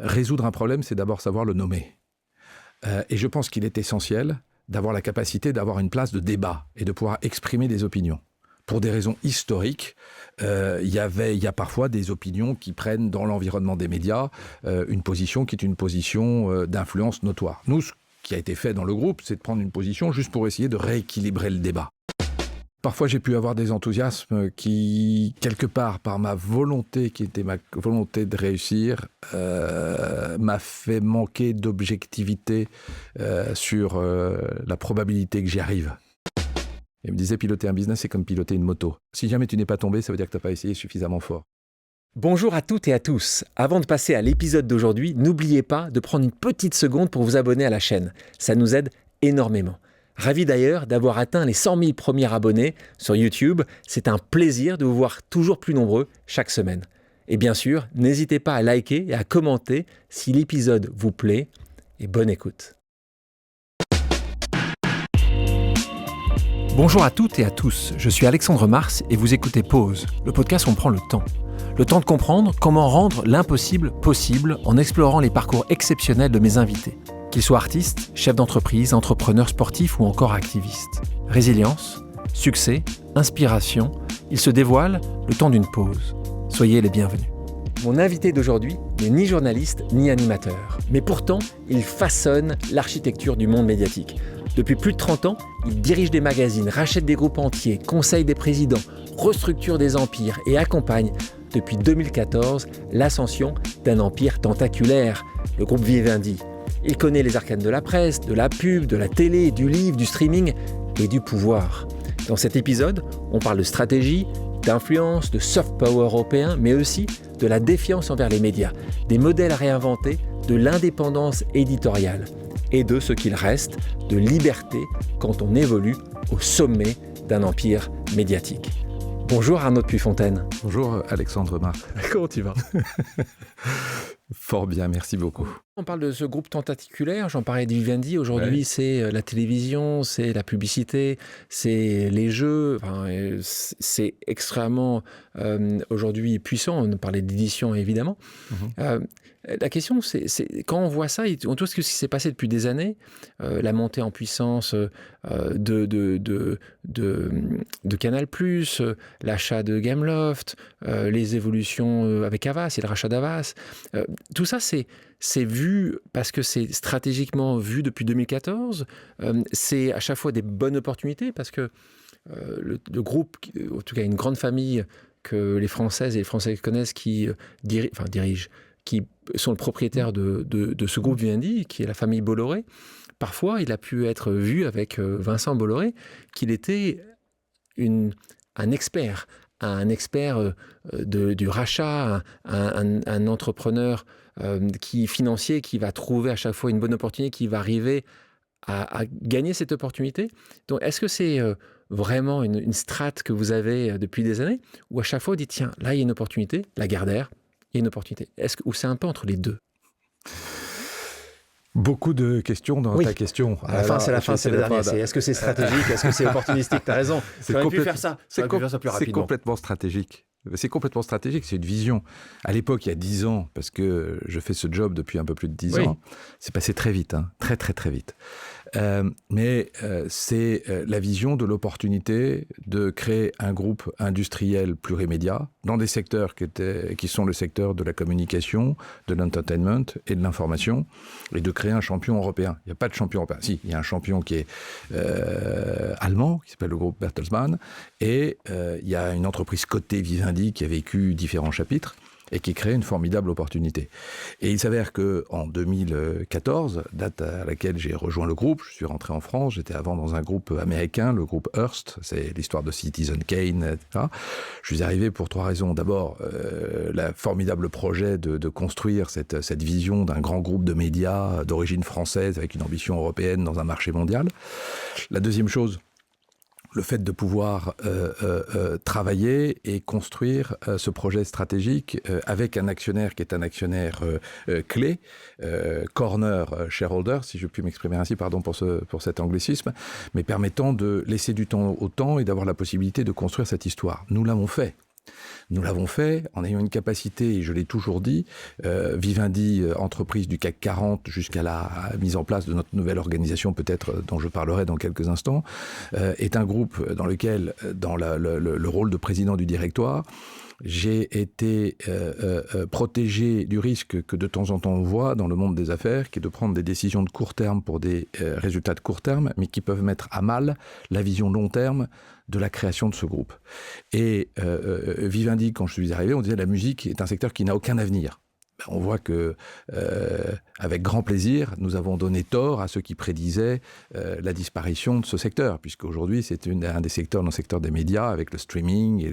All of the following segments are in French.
Résoudre un problème, c'est d'abord savoir le nommer. Et je pense qu'il est essentiel d'avoir la capacité d'avoir une place de débat et de pouvoir exprimer des opinions. Pour des raisons historiques, il y a parfois des opinions qui prennent dans l'environnement des médias une position qui est une position d'influence notoire. Nous, ce qui a été fait dans le groupe, c'est de prendre une position juste pour essayer de rééquilibrer le débat. Parfois, j'ai pu avoir des enthousiasmes qui, quelque part, par ma volonté, qui était ma volonté de réussir, m'a fait manquer d'objectivité sur la probabilité que j'y arrive. Il me disait, piloter un business, c'est comme piloter une moto. Si jamais tu n'es pas tombé, ça veut dire que tu n'as pas essayé suffisamment fort. Bonjour à toutes et à tous. Avant de passer à l'épisode d'aujourd'hui, n'oubliez pas de prendre une petite seconde pour vous abonner à la chaîne. Ça nous aide énormément. Ravi d'ailleurs d'avoir atteint les 100 000 premiers abonnés sur YouTube. C'est un plaisir de vous voir toujours plus nombreux chaque semaine. Et bien sûr, n'hésitez pas à liker et à commenter si l'épisode vous plaît. Et bonne écoute. Bonjour à toutes et à tous. Je suis Alexandre Mars et vous écoutez Pause, le podcast où on prend le temps. Le temps de comprendre comment rendre l'impossible possible en explorant les parcours exceptionnels de mes invités. Qu'ils soient artistes, chefs d'entreprise, entrepreneurs sportifs ou encore activistes. Résilience, succès, inspiration, ils se dévoilent le temps d'une pause. Soyez les bienvenus. Mon invité d'aujourd'hui n'est ni journaliste ni animateur. Mais pourtant, il façonne l'architecture du monde médiatique. Depuis plus de 30 ans, il dirige des magazines, rachète des groupes entiers, conseille des présidents, restructure des empires et accompagne, depuis 2014, l'ascension d'un empire tentaculaire, le groupe Vivendi. Il connaît les arcanes de la presse, de la pub, de la télé, du livre, du streaming et du pouvoir. Dans cet épisode, on parle de stratégie, d'influence, de soft power européen, mais aussi de la défiance envers les médias, des modèles à réinventer, de l'indépendance éditoriale et de ce qu'il reste de liberté quand on évolue au sommet d'un empire médiatique. Bonjour Arnaud de Puyfontaine. Bonjour Alexandre Mars. Comment tu vas ? Fort bien, merci beaucoup. On parle de ce groupe tentaculaire, j'en parlais de Vivendi. Aujourd'hui, c'est la télévision, c'est la publicité, c'est les jeux. C'est extrêmement aujourd'hui puissant. On parlait d'édition évidemment. La question, c'est quand on voit ça, on trouve ce qui s'est passé depuis des années, la montée en puissance de Canal+, l'achat de Gameloft, les évolutions avec Havas et le rachat d'Havas. Tout ça, c'est vu parce que c'est stratégiquement vu depuis 2014. C'est à chaque fois des bonnes opportunités parce que le groupe, en tout cas une grande famille que les Françaises et les Français connaissent qui dirigent, qui sont le propriétaire de ce groupe Vivendi, qui est la famille Bolloré. Parfois, il a pu être vu avec Vincent Bolloré, qu'il était un expert du rachat, un entrepreneur financier qui va trouver à chaque fois une bonne opportunité, qui va arriver à gagner cette opportunité. Donc, est-ce que c'est vraiment une strate que vous avez depuis des années, ou à chaque fois, vous dites, tiens, là, il y a une opportunité, Lagardère, il y a une opportunité. Ou c'est un peu entre les deux ? Beaucoup de questions dans ta question. À la fin, c'est la dernière. Est-ce que c'est stratégique ? Est-ce que c'est opportunistique ? Tu as raison. J'aurais pu faire ça. C'est complètement stratégique. C'est complètement stratégique, c'est une vision. À l'époque, il y a 10 ans, parce que je fais ce job depuis un peu plus de 10 ans, c'est passé très vite, très très très vite. Mais c'est la vision de l'opportunité de créer un groupe industriel plurimédia dans des secteurs qui sont le secteur de la communication, de l'entertainment et de l'information, et de créer un champion européen. Il n'y a pas de champion européen. Si, il y a un champion qui est allemand, qui s'appelle le groupe Bertelsmann, et il y a une entreprise cotée Vivendi qui a vécu différents chapitres et qui crée une formidable opportunité. Et il s'avère qu'en 2014, date à laquelle j'ai rejoint le groupe, je suis rentré en France, j'étais avant dans un groupe américain, le groupe Hearst, c'est l'histoire de Citizen Kane, etc. Je suis arrivé pour 3 raisons. D'abord, le formidable projet de construire cette vision d'un grand groupe de médias d'origine française avec une ambition européenne dans un marché mondial. La deuxième chose, le fait de pouvoir travailler et construire ce projet stratégique avec un actionnaire qui est un actionnaire clé, corner shareholder, si je puis m'exprimer ainsi, pardon pour cet anglicisme, mais permettant de laisser du temps au temps et d'avoir la possibilité de construire cette histoire. Nous l'avons fait. Nous l'avons fait en ayant une capacité, et je l'ai toujours dit, Vivendi, entreprise du CAC 40 jusqu'à la mise en place de notre nouvelle organisation, peut-être dont je parlerai dans quelques instants, est un groupe dans lequel, dans le rôle de président du directoire, j'ai été protégé du risque que de temps en temps on voit dans le monde des affaires, qui est de prendre des décisions de court terme pour des résultats de court terme, mais qui peuvent mettre à mal la vision long terme de la création de ce groupe. Et Vivendi, quand je suis arrivé, on disait la musique est un secteur qui n'a aucun avenir. On voit que, avec grand plaisir, nous avons donné tort à ceux qui prédisaient la disparition de ce secteur, puisqu'aujourd'hui, c'est un des secteurs dans le secteur des médias, avec le streaming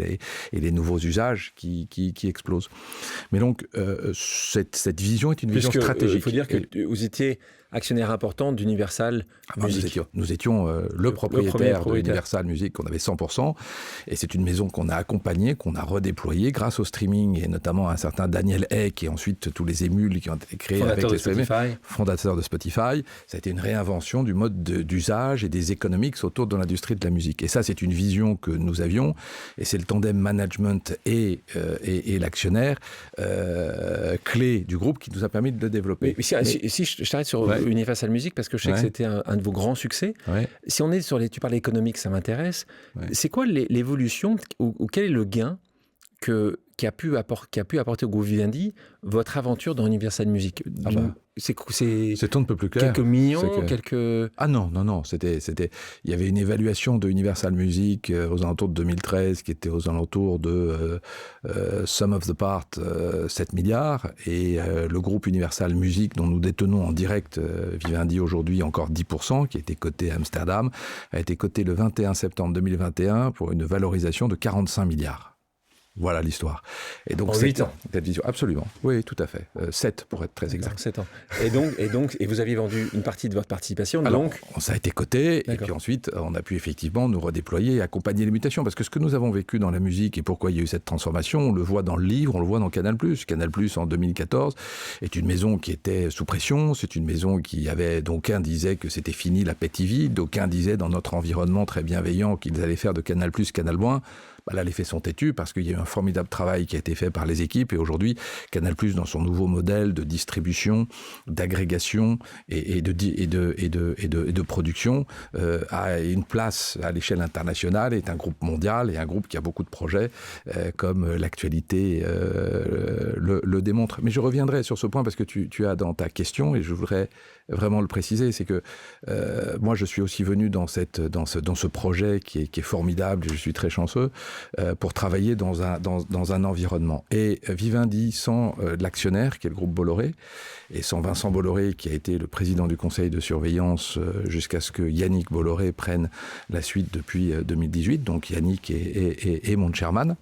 et les nouveaux usages qui explosent. Mais donc, cette vision est une vision stratégique. Il faut dire que vous étiez actionnaire important d'Universal Music. Nous étions le propriétaire d'Universal Music, on avait 100%, et c'est une maison qu'on a accompagnée, qu'on a redéployée grâce au streaming, et notamment à un certain Daniel Ek, et ensuite tous les émules qui ont été créés avec les streaming, fondateur de Spotify. Ça a été une réinvention du mode d'usage et des économiques autour de l'industrie de la musique. Et ça, c'est une vision que nous avions, et c'est le tandem management et l'actionnaire clé du groupe qui nous a permis de le développer. Mais si je t'arrête sur Universal Music, parce que je sais que c'était un de vos grands succès. Si on est sur tu parles économique, ça m'intéresse. C'est quoi l'évolution ou quel est le gain qui a pu apporter au groupe Vivendi votre aventure dans Universal Music? C'est un peu plus clair. Quelques millions, quelques... Ah non. Il y avait une évaluation de Universal Music aux alentours de 2013 qui était aux alentours de sum of the parts 7 milliards. Et le groupe Universal Music, dont nous détenons en direct Vivendi aujourd'hui encore 10%, qui a été coté à Amsterdam, a été coté le 21 septembre 2021 pour une valorisation de 45 milliards. Voilà l'histoire. Et donc, en 8 ans. Cette vision, absolument. Oui, tout à fait. 7 pour être très exact. 7 ans. Et vous aviez vendu une partie de votre participation. Alors, donc... ça a été coté, et puis ensuite, on a pu effectivement nous redéployer et accompagner les mutations. Parce que ce que nous avons vécu dans la musique et pourquoi il y a eu cette transformation, on le voit dans le livre, on le voit dans Canal+. Canal+, en 2014, est une maison qui était sous pression. C'est une maison qui avait... D'aucuns disaient que c'était fini la pay TV. D'aucuns disaient, dans notre environnement très bienveillant, qu'ils allaient faire de Canal+, Canal-. Là, les faits sont têtus parce qu'il y a eu un formidable travail qui a été fait par les équipes, et aujourd'hui, Canal+, dans son nouveau modèle de distribution, d'agrégation et de production, a une place à l'échelle internationale, est un groupe mondial et un groupe qui a beaucoup de projets, comme l'actualité le démontre. Mais je reviendrai sur ce point parce que tu as dans ta question, et je voudrais vraiment le préciser, c'est que moi, je suis aussi venu dans ce projet qui est formidable, et je suis très chanceux, pour travailler dans un environnement. Et Vivendi, sans l'actionnaire, qui est le groupe Bolloré, et sans Vincent Bolloré, qui a été le président du conseil de surveillance jusqu'à ce que Yannick Bolloré prenne la suite depuis 2018, donc Yannick est mon chairman.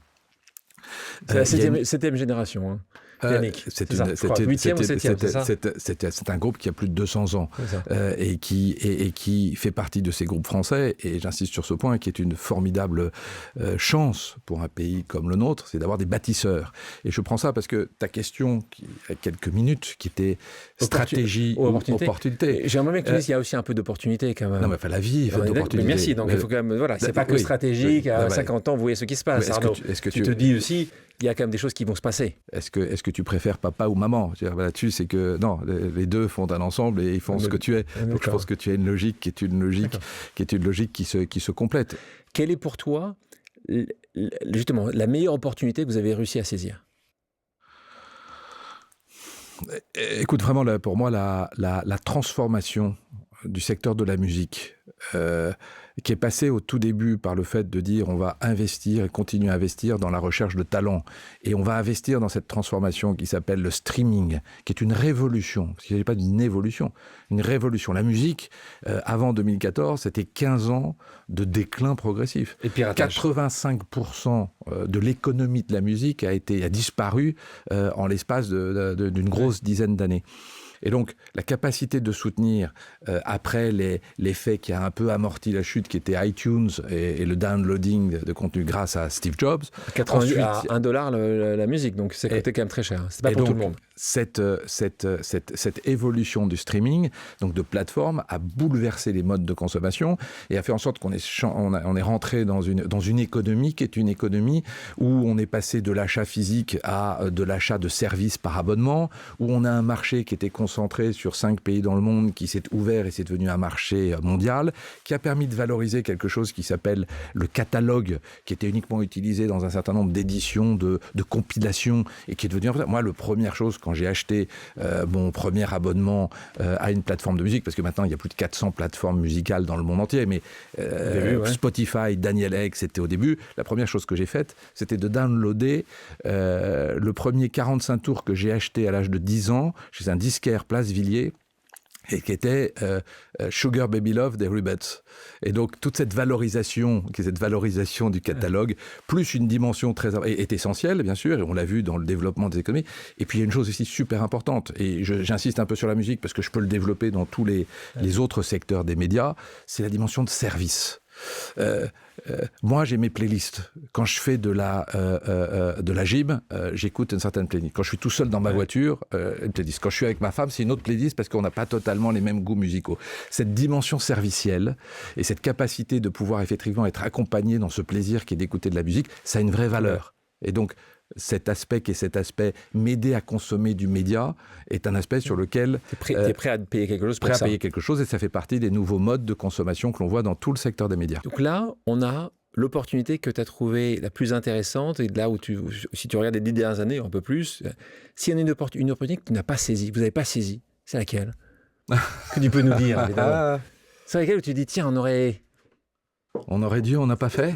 C'est la septième génération, hein. Yannick, c'est un groupe qui a plus de 200 ans et qui fait partie de ces groupes français, et j'insiste sur ce point, qui est une formidable chance pour un pays comme le nôtre, c'est d'avoir des bâtisseurs. Et je prends ça parce que ta question, il y a quelques minutes, qui était stratégie ou opportunité. J'aimerais bien que tu dises qu'il y a aussi un peu d'opportunité quand même. Non, mais la vie est faite d'opportunités. Merci, donc il faut quand même, voilà, c'est pas que stratégique, à 50 ans, vous voyez ce qui se passe. Est-ce que tu te dis aussi, il y a quand même des choses qui vont se passer. Est-ce que tu préfères papa ou maman? Là-dessus, c'est que non, les deux font un ensemble et ils font ce que tu es. Donc je pense que tu as une logique qui est une logique qui se complète. Quelle est pour toi, justement, la meilleure opportunité que vous avez réussi à saisir? Écoute, vraiment, pour moi, la transformation du secteur de la musique, qui est passé au tout début par le fait de dire on va investir et continuer à investir dans la recherche de talents, et on va investir dans cette transformation qui s'appelle le streaming, qui est une révolution, parce qu'il n'y a pas d'une évolution, une révolution. La musique, avant 2014, c'était 15 ans de déclin progressif. Et piratage. 85% de l'économie de la musique a disparu en l'espace d'une grosse dizaine d'années. Et donc, la capacité de soutenir, après l'effet qui a un peu amorti la chute, qui était iTunes et le downloading de contenu grâce à Steve Jobs. À $1 la musique, donc c'est coûté quand même très cher. C'est pas pour tout le monde. cette évolution du streaming, donc de plateforme, a bouleversé les modes de consommation et a fait en sorte qu'on est rentré dans une économie qui est une économie où on est passé de l'achat physique à de l'achat de services par abonnement, où on a un marché qui était concentré sur 5 pays dans le monde, qui s'est ouvert et c'est devenu un marché mondial, qui a permis de valoriser quelque chose qui s'appelle le catalogue, qui était uniquement utilisé dans un certain nombre d'éditions, de compilations, et qui est devenu... Moi, la première chose, quand j'ai acheté mon premier abonnement à une plateforme de musique, parce que maintenant il y a plus de 400 plateformes musicales dans le monde entier, mais Spotify, Daniel Ek, c'était au début, la première chose que j'ai faite, c'était de downloader le premier 45 tours que j'ai acheté à l'âge de 10 ans chez un disquaire Place Villiers, et qui était Sugar Baby Love des Rubettes. Et donc, toute cette valorisation du catalogue, plus une dimension est essentielle, bien sûr, et on l'a vu dans le développement des économies. Et puis, il y a une chose aussi super importante, et j'insiste un peu sur la musique, parce que je peux le développer dans tous les autres secteurs des médias, c'est la dimension de service. Moi, j'ai mes playlists. Quand je fais de la gym, j'écoute une certaine playlist. Quand je suis tout seul dans ma voiture, une playlist. Quand je suis avec ma femme, c'est une autre playlist parce qu'on n'a pas totalement les mêmes goûts musicaux. Cette dimension servicielle et cette capacité de pouvoir effectivement être accompagné dans ce plaisir qui est d'écouter de la musique, ça a une vraie valeur. Et donc, cet aspect m'aider à consommer du média est un aspect sur lequel... T'es prêt à payer quelque chose pour ça. Prêt à payer quelque chose, et ça fait partie des nouveaux modes de consommation que l'on voit dans tout le secteur des médias. Donc là, on a l'opportunité que tu as trouvée la plus intéressante, et là où si tu regardes les 10 dernières années, un peu plus, s'il y a une opportunité que tu n'as pas saisie, vous n'avez pas saisie, c'est laquelle? Que tu peux nous dire, évidemment. C'est laquelle où tu dis, tiens, on aurait dû, on n'a pas fait.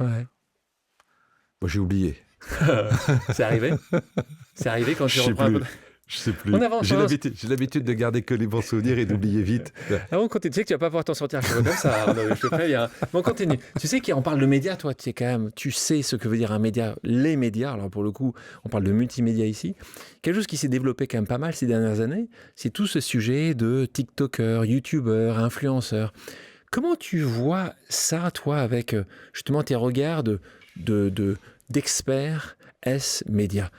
Bon, j'ai oublié. C'est arrivé quand tu reprends un peu... Je sais plus. J'ai l'habitude de garder que les bons souvenirs et d'oublier vite. Ah, on continue. Tu sais que tu vas pas pouvoir t'en sortir comme ça. Je te préviens. On continue. Tu sais qu'on parle de médias, toi, tu sais ce que veut dire un média, les médias. Alors pour le coup, on parle de multimédia ici. Quelque chose qui s'est développé quand même pas mal ces dernières années, c'est tout ce sujet de TikTokers, YouTubers, influenceurs. Comment tu vois ça, toi, avec justement tes regards d'experts S-médias?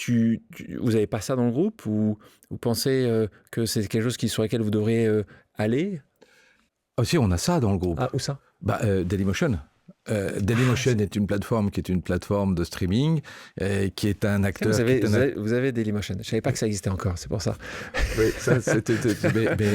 Vous n'avez pas ça dans le groupe, ou vous pensez que c'est quelque chose sur lequel vous devriez aller? Aussi, on a ça dans le groupe. Ah, où ça? Dailymotion. Dailymotion est une plateforme de streaming, qui est un acteur... Vous avez Dailymotion. Je ne savais pas que ça existait encore, c'est pour ça. Oui, ça, c'était...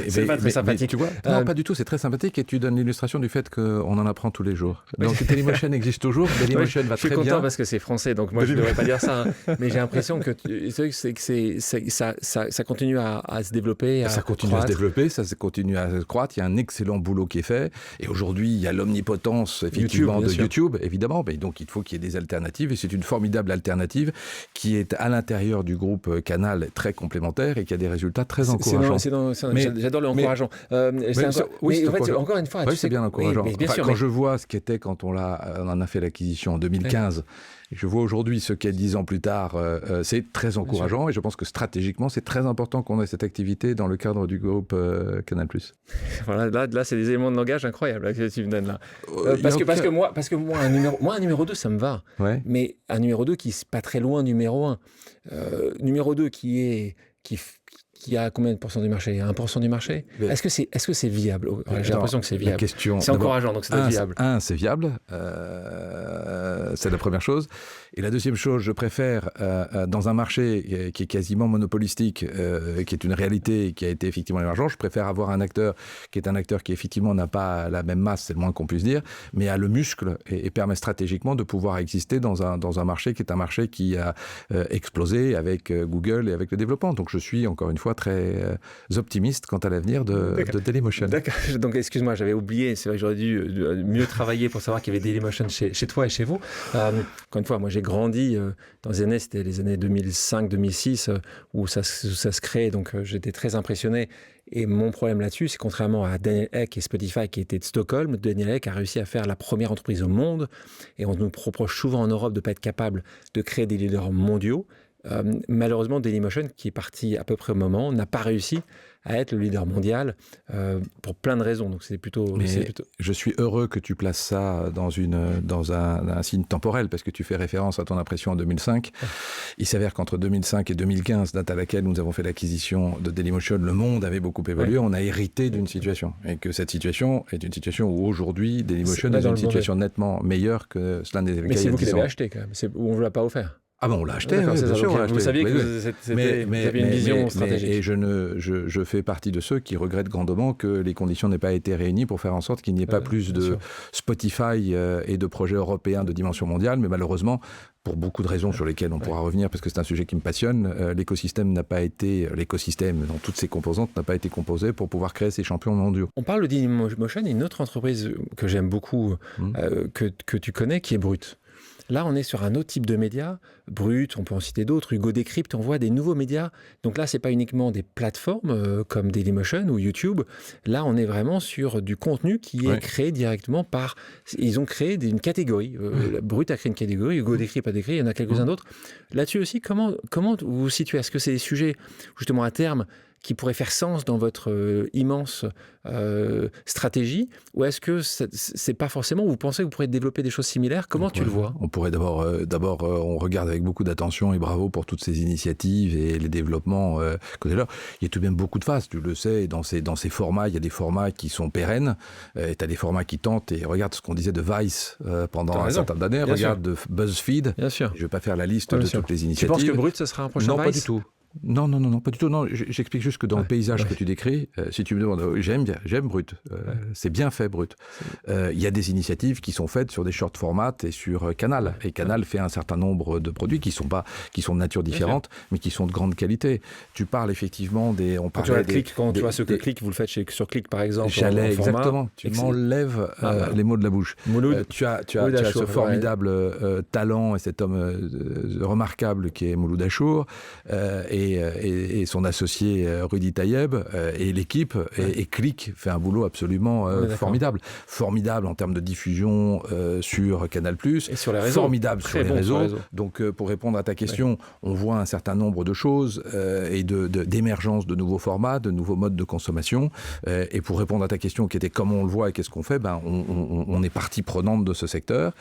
c'est pas très sympathique. Tu vois, non, pas du tout, c'est très sympathique, et tu donnes l'illustration du fait qu'on en apprend tous les jours. Donc Dailymotion existe toujours, Dailymotion va très bien. Je suis content parce que c'est français, donc moi je ne devrais pas dire ça, hein. Mais j'ai l'impression que ça continue à se développer. Ça continue à se développer, ça continue à croître, il y a un excellent boulot qui est fait, et aujourd'hui il y a l'omnipotence, effectivement, de YouTube, évidemment, mais donc il faut qu'il y ait des alternatives, et c'est une formidable alternative qui est à l'intérieur du groupe Canal, très complémentaire, et qui a des résultats très encourageants. J'adore le encourageant. Encore une fois, c'est bien encourageant. Quand je vois ce qu'était quand on en a fait l'acquisition en 2015, et je vois aujourd'hui ce qu'est 10 ans plus tard, c'est très encourageant, et je pense que stratégiquement, c'est très important qu'on ait cette activité dans le cadre du groupe Canal+. Voilà, là, c'est des éléments de langage incroyables que tu me donnes là. Parce que moi, un numéro 2, ça me va. Ouais. Mais un numéro 2 qui n'est pas très loin numéro 1. Numéro 2 qui a combien de pourcents du marché? 1% du marché? Mais est-ce que c'est viable? J'ai l'impression que c'est viable. C'est encourageant, donc c'est viable. C'est viable. C'est la première chose. Et la deuxième chose, je préfère, dans un marché qui est quasiment monopolistique, qui est une réalité, qui a été effectivement émergent, je préfère avoir un acteur qui effectivement n'a pas la même masse, c'est le moins qu'on puisse dire, mais a le muscle et permet stratégiquement de pouvoir exister dans un marché qui est un marché qui a explosé avec Google et avec le développement. Donc je suis, encore une fois, très optimiste quant à l'avenir de Dailymotion. D'accord. Donc excuse-moi, j'avais oublié, c'est vrai que j'aurais dû mieux travailler pour savoir qu'il y avait Dailymotion chez toi et chez vous. Encore une fois, moi j'ai grandi dans les années, c'était les années 2005-2006 où ça se crée, donc j'étais très impressionné. Et mon problème là-dessus, c'est contrairement à Daniel Ek et Spotify qui étaient de Stockholm, Daniel Ek a réussi à faire la première entreprise au monde, et on nous reproche souvent en Europe de ne pas être capable de créer des leaders mondiaux. Malheureusement, Dailymotion, qui est parti à peu près au moment, n'a pas réussi à être le leader mondial pour plein de raisons. Donc c'est plutôt... Je suis heureux que tu places ça dans un signe temporel, parce que tu fais référence à ton impression en 2005. Il s'avère qu'entre 2005 et 2015, date à laquelle nous avons fait l'acquisition de Dailymotion, le monde avait beaucoup évolué. On a hérité d'une situation. Et que cette situation est une situation où aujourd'hui, Dailymotion est dans une situation nettement meilleure que cela n'était le cas il y a 10 ans. Mais c'est vous qui l'avez acheté quand même, ou on ne vous l'a pas offert? Ah bon, on l'a acheté, bien sûr. Vous saviez que vous aviez une vision stratégique. Et je fais partie de ceux qui regrettent grandement que les conditions n'aient pas été réunies pour faire en sorte qu'il n'y ait pas plus de Spotify et de projets européens de dimension mondiale. Mais malheureusement, pour beaucoup de raisons sur lesquelles on pourra revenir, parce que c'est un sujet qui me passionne, l'écosystème dans toutes ses composantes, n'a pas été composé pour pouvoir créer ces champions mondiaux. On parle de Dailymotion et une autre entreprise que j'aime beaucoup, que tu connais, qui est Brut. Là, on est sur un autre type de médias, Brut, on peut en citer d'autres, Hugo Décrypte, on voit des nouveaux médias. Donc là, ce n'est pas uniquement des plateformes comme Dailymotion ou YouTube. Là, on est vraiment sur du contenu qui est créé directement par... Ils ont créé une catégorie. Brut a créé une catégorie, Hugo Décrypte a décrit, il y en a quelques-uns d'autres. Là-dessus aussi, comment vous vous situez? Est-ce que c'est des sujets, justement, à terme, qui pourrait faire sens dans votre immense stratégie, ou est-ce que c'est pas forcément, vous pensez que vous pourrez développer des choses similaires? Comment tu le vois? On pourrait d'abord, on regarde avec beaucoup d'attention et bravo pour toutes ces initiatives et les développements côté là. Il y a tout de même beaucoup de phases, tu le sais, dans ces formats, il y a des formats qui sont pérennes, et tu as des formats qui tentent, et regarde ce qu'on disait de Vice pendant un certain d'années, regarde de BuzzFeed. Bien sûr. Je vais pas faire la liste de toutes les initiatives. Tu penses que Brut, ce sera un prochain Vice? Non, pas du tout. Non, pas du tout. Non, j'explique juste que dans le paysage que tu décris, si tu me demandes, j'aime Brut. C'est bien fait, Brut. Il y a des initiatives qui sont faites sur des short formats et sur Canal. Et Canal fait un certain nombre de produits qui sont de nature différente, mais qui sont de grande qualité. Tu parles effectivement des... Quand tu vois ce que Click, vous le faites sur Click, par exemple. J'allais, exactement. Tu m'enlèves les mots de la bouche. Tu as ce formidable talent et cet homme remarquable qui est Mouloud Achour. Et son associé Rudy Tayeb et l'équipe et Click fait un boulot absolument formidable. Formidable en termes de diffusion sur Canal+. Et sur les réseaux. Formidable sur les réseaux. Donc pour répondre à ta question, on voit un certain nombre de choses et d'émergence de nouveaux formats, de nouveaux modes de consommation. Et pour répondre à ta question qui était comment on le voit et qu'est-ce qu'on fait, on est partie prenante de ce secteur.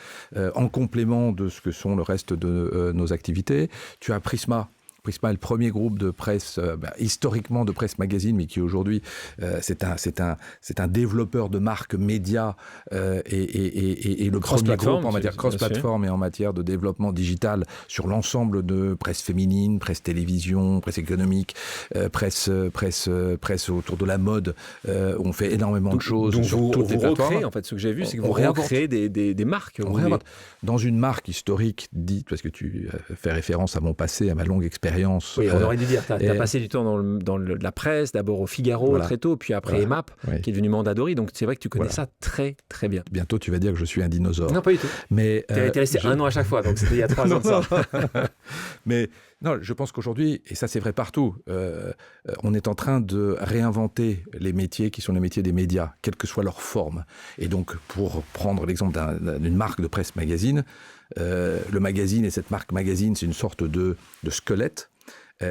En complément de ce que sont le reste de nos activités, tu as Prisma. Prisma est le premier groupe de presse, historiquement de presse magazine, mais qui aujourd'hui, c'est un développeur de marques médias et le premier groupe en matière cross-platform et en matière de développement digital sur l'ensemble de presse féminine, presse télévision, presse économique, presse autour de la mode. On fait énormément de choses sur toutes les plateformes. Recréez, en fait, ce que j'ai vu, c'est que vous recréez des marques. Dans une marque historique dite, parce que tu fais référence à mon passé, à ma longue expérience. Oui, on aurait dû dire, tu as passé du temps dans la presse, d'abord au Figaro très tôt, puis après EMAP, qui est devenu Mandadori, donc c'est vrai que tu connais ça très très bien. Bientôt tu vas dire que je suis un dinosaure. Non, pas du tout. Mais tu es resté un an à chaque fois, donc c'était il y a 3 ans de ça. Mais non, je pense qu'aujourd'hui, et ça c'est vrai partout, on est en train de réinventer les métiers qui sont les métiers des médias, quelle que soit leur forme. Et donc, pour prendre l'exemple d'une marque de presse magazine, le magazine et cette marque magazine, c'est une sorte de squelette.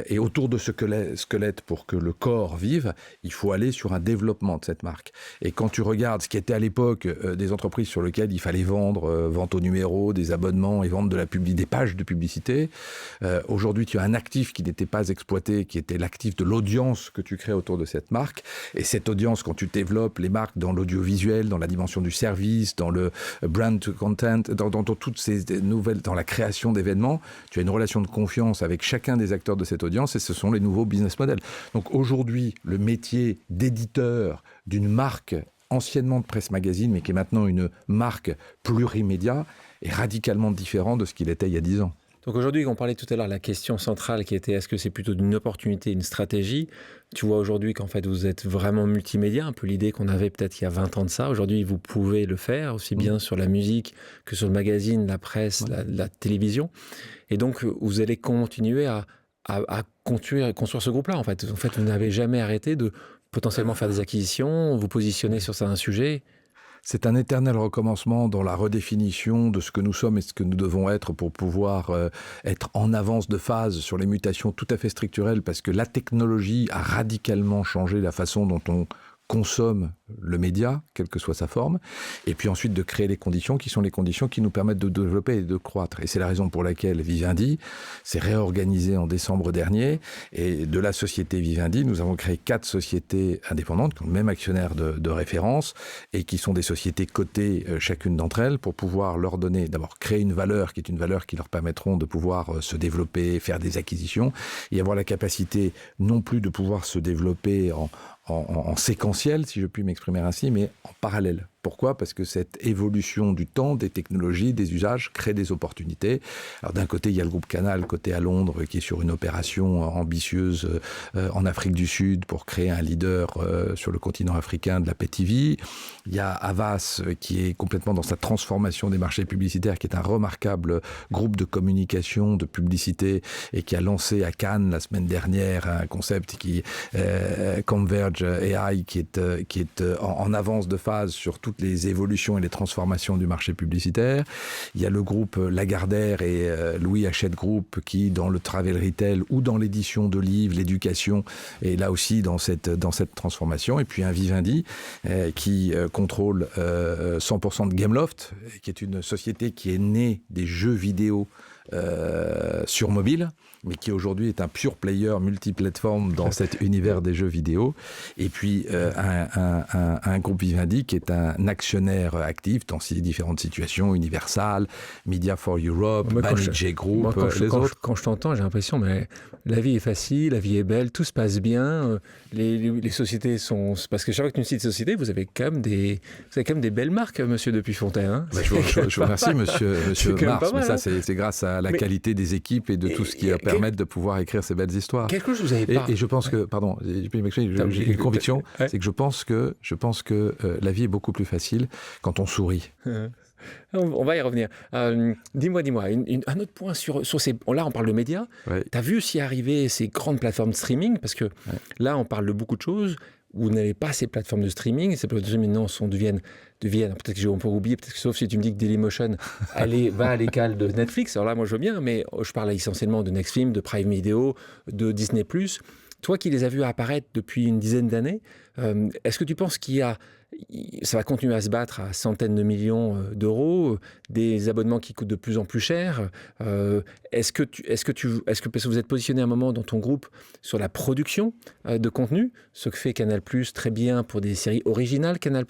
Et autour de ce squelette, pour que le corps vive, il faut aller sur un développement de cette marque. Et quand tu regardes ce qui était à l'époque des entreprises sur lesquelles il fallait vendre, vente au numéro, des abonnements et vendre des pages de publicité, aujourd'hui tu as un actif qui n'était pas exploité, qui était l'actif de l'audience que tu crées autour de cette marque. Et cette audience, quand tu développes les marques dans l'audiovisuel, dans la dimension du service, dans le brand to content, dans toutes ces nouvelles, dans la création d'événements, tu as une relation de confiance avec chacun des acteurs de cette audience et ce sont les nouveaux business models. Donc aujourd'hui, le métier d'éditeur d'une marque anciennement de presse magazine, mais qui est maintenant une marque plurimédia, est radicalement différent de ce qu'il était il y a 10 ans. Donc aujourd'hui, on parlait tout à l'heure, la question centrale qui était est-ce que c'est plutôt une opportunité, une stratégie? Tu vois aujourd'hui qu'en fait vous êtes vraiment multimédia, un peu l'idée qu'on avait peut-être il y a 20 ans de ça. Aujourd'hui, vous pouvez le faire aussi bien sur la musique que sur le magazine, la presse, la télévision. Et donc vous allez continuer à construire ce groupe-là, en fait. En fait, vous n'avez jamais arrêté de potentiellement faire des acquisitions, vous positionner sur un sujet. C'est un éternel recommencement dans la redéfinition de ce que nous sommes et ce que nous devons être pour pouvoir être en avance de phase sur les mutations tout à fait structurelles, parce que la technologie a radicalement changé la façon dont on consomme le média, quelle que soit sa forme, et puis ensuite de créer les conditions qui sont les conditions qui nous permettent de développer et de croître. Et c'est la raison pour laquelle Vivendi s'est réorganisé en décembre dernier, et de la société Vivendi, nous avons créé 4 sociétés indépendantes qui ont le même actionnaire de référence et qui sont des sociétés cotées chacune d'entre elles pour pouvoir leur donner, d'abord créer une valeur qui est une valeur qui leur permettront de pouvoir se développer, faire des acquisitions et avoir la capacité non plus de pouvoir se développer en séquentiel, si je puis m'exprimer ainsi, mais en parallèle. Pourquoi ? Parce que cette évolution du temps, des technologies, des usages crée des opportunités. Alors d'un côté, il y a le groupe Canal, côté à Londres, qui est sur une opération ambitieuse en Afrique du Sud pour créer un leader sur le continent africain de la Pay TV. Il y a Havas, qui est complètement dans sa transformation des marchés publicitaires, qui est un remarquable groupe de communication, de publicité, et qui a lancé à Cannes la semaine dernière un concept qui Converge AI, qui est en avance de phase sur toutes les évolutions et les transformations du marché publicitaire. Il y a le groupe Lagardère et Louis Hachette Group qui, dans le travel retail ou dans l'édition de livres, l'éducation, est là aussi dans cette transformation. Et puis un Vivendi qui contrôle 100% de Gameloft, qui est une société qui est née des jeux vidéo sur mobile, mais qui aujourd'hui est un pure player multiplateforme dans cet univers des jeux vidéo. Et puis un groupe Vivendi qui est un actionnaire actif dans ces différentes situations, Universal, Media for Europe, Banijay Group, quand je t'entends, j'ai l'impression mais la vie est facile, la vie est belle, tout se passe bien, les sociétés sont... Parce que chaque fois que tu cites société, vous avez quand même des belles marques, monsieur Dupuis-Fontaine. Hein, je vous remercie, monsieur Mars, mais ça c'est grâce à la qualité des équipes et de tout ce qui permettent de pouvoir écrire ces belles histoires. Quelque chose que vous avez pas. Et je pense que, pardon, j'ai une conviction, c'est que je pense que la vie est beaucoup plus facile quand on sourit. On va y revenir. Dis-moi, un autre point sur ces... Là, on parle de médias. Ouais. Tu as vu aussi arriver ces grandes plateformes de streaming, parce que là, on parle de beaucoup de choses. Vous n'avez pas ces plateformes de streaming. Ces plateformes de streaming, maintenant, deviennent peut-être que on peut oublier, peut-être que, sauf si tu me dis que Dailymotion va à l'écale de Netflix. Alors là, moi, je veux bien, mais je parle essentiellement de Nextfilm, de Prime Video, de Disney+. Toi qui les as vus apparaître depuis une dizaine d'années, est-ce que tu penses ça va continuer à se battre à centaines de millions d'euros, des abonnements qui coûtent de plus en plus cher? Est-ce que vous êtes positionné à un moment dans ton groupe sur la production de contenu, ce que fait Canal+, très bien pour des séries originales Canal+,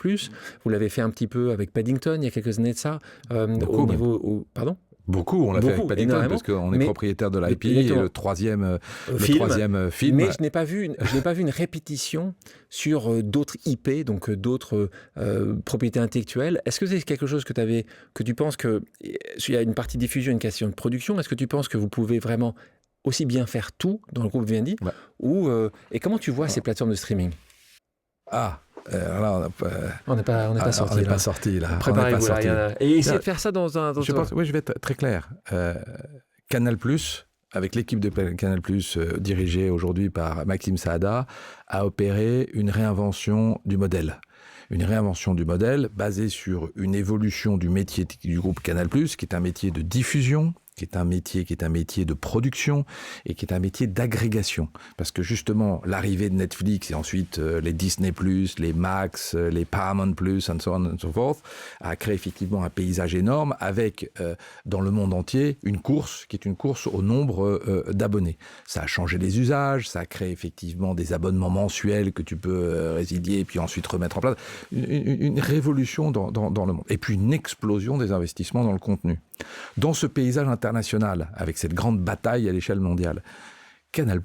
vous l'avez fait un petit peu avec Paddington il y a quelques années de ça, pardon? Beaucoup, on l'a fait avec Paddington parce qu'on est propriétaire de l'IP et le troisième film. Mais je n'ai pas vu une répétition sur d'autres IP, donc d'autres propriétés intellectuelles. Est-ce que c'est quelque chose que tu penses que il y a une partie diffusion, une question de production? Est-ce que tu penses que vous pouvez vraiment aussi bien faire tout dans le groupe Vivendi et comment tu vois ces plateformes de streaming? Là, on n'est pas sorti là. Préparez-vous là. Et essayez de faire ça dans un... Oui, je vais être très clair. Canal+, avec l'équipe de Canal+, dirigée aujourd'hui par Maxime Saada, a opéré une réinvention du modèle. Une réinvention du modèle basée sur une évolution du métier du groupe Canal+, qui est un métier de diffusion, qui est un métier de production et qui est un métier d'agrégation. Parce que justement, l'arrivée de Netflix et ensuite les Disney+, les Max, les Paramount+, and so on and so forth, a créé effectivement un paysage énorme avec, dans le monde entier, une course qui est une course au nombre d'abonnés. Ça a changé les usages, ça a créé effectivement des abonnements mensuels que tu peux résilier et puis ensuite remettre en place. Une révolution dans le monde. Et puis une explosion des investissements dans le contenu. Dans ce paysage international, avec cette grande bataille à l'échelle mondiale, Canal+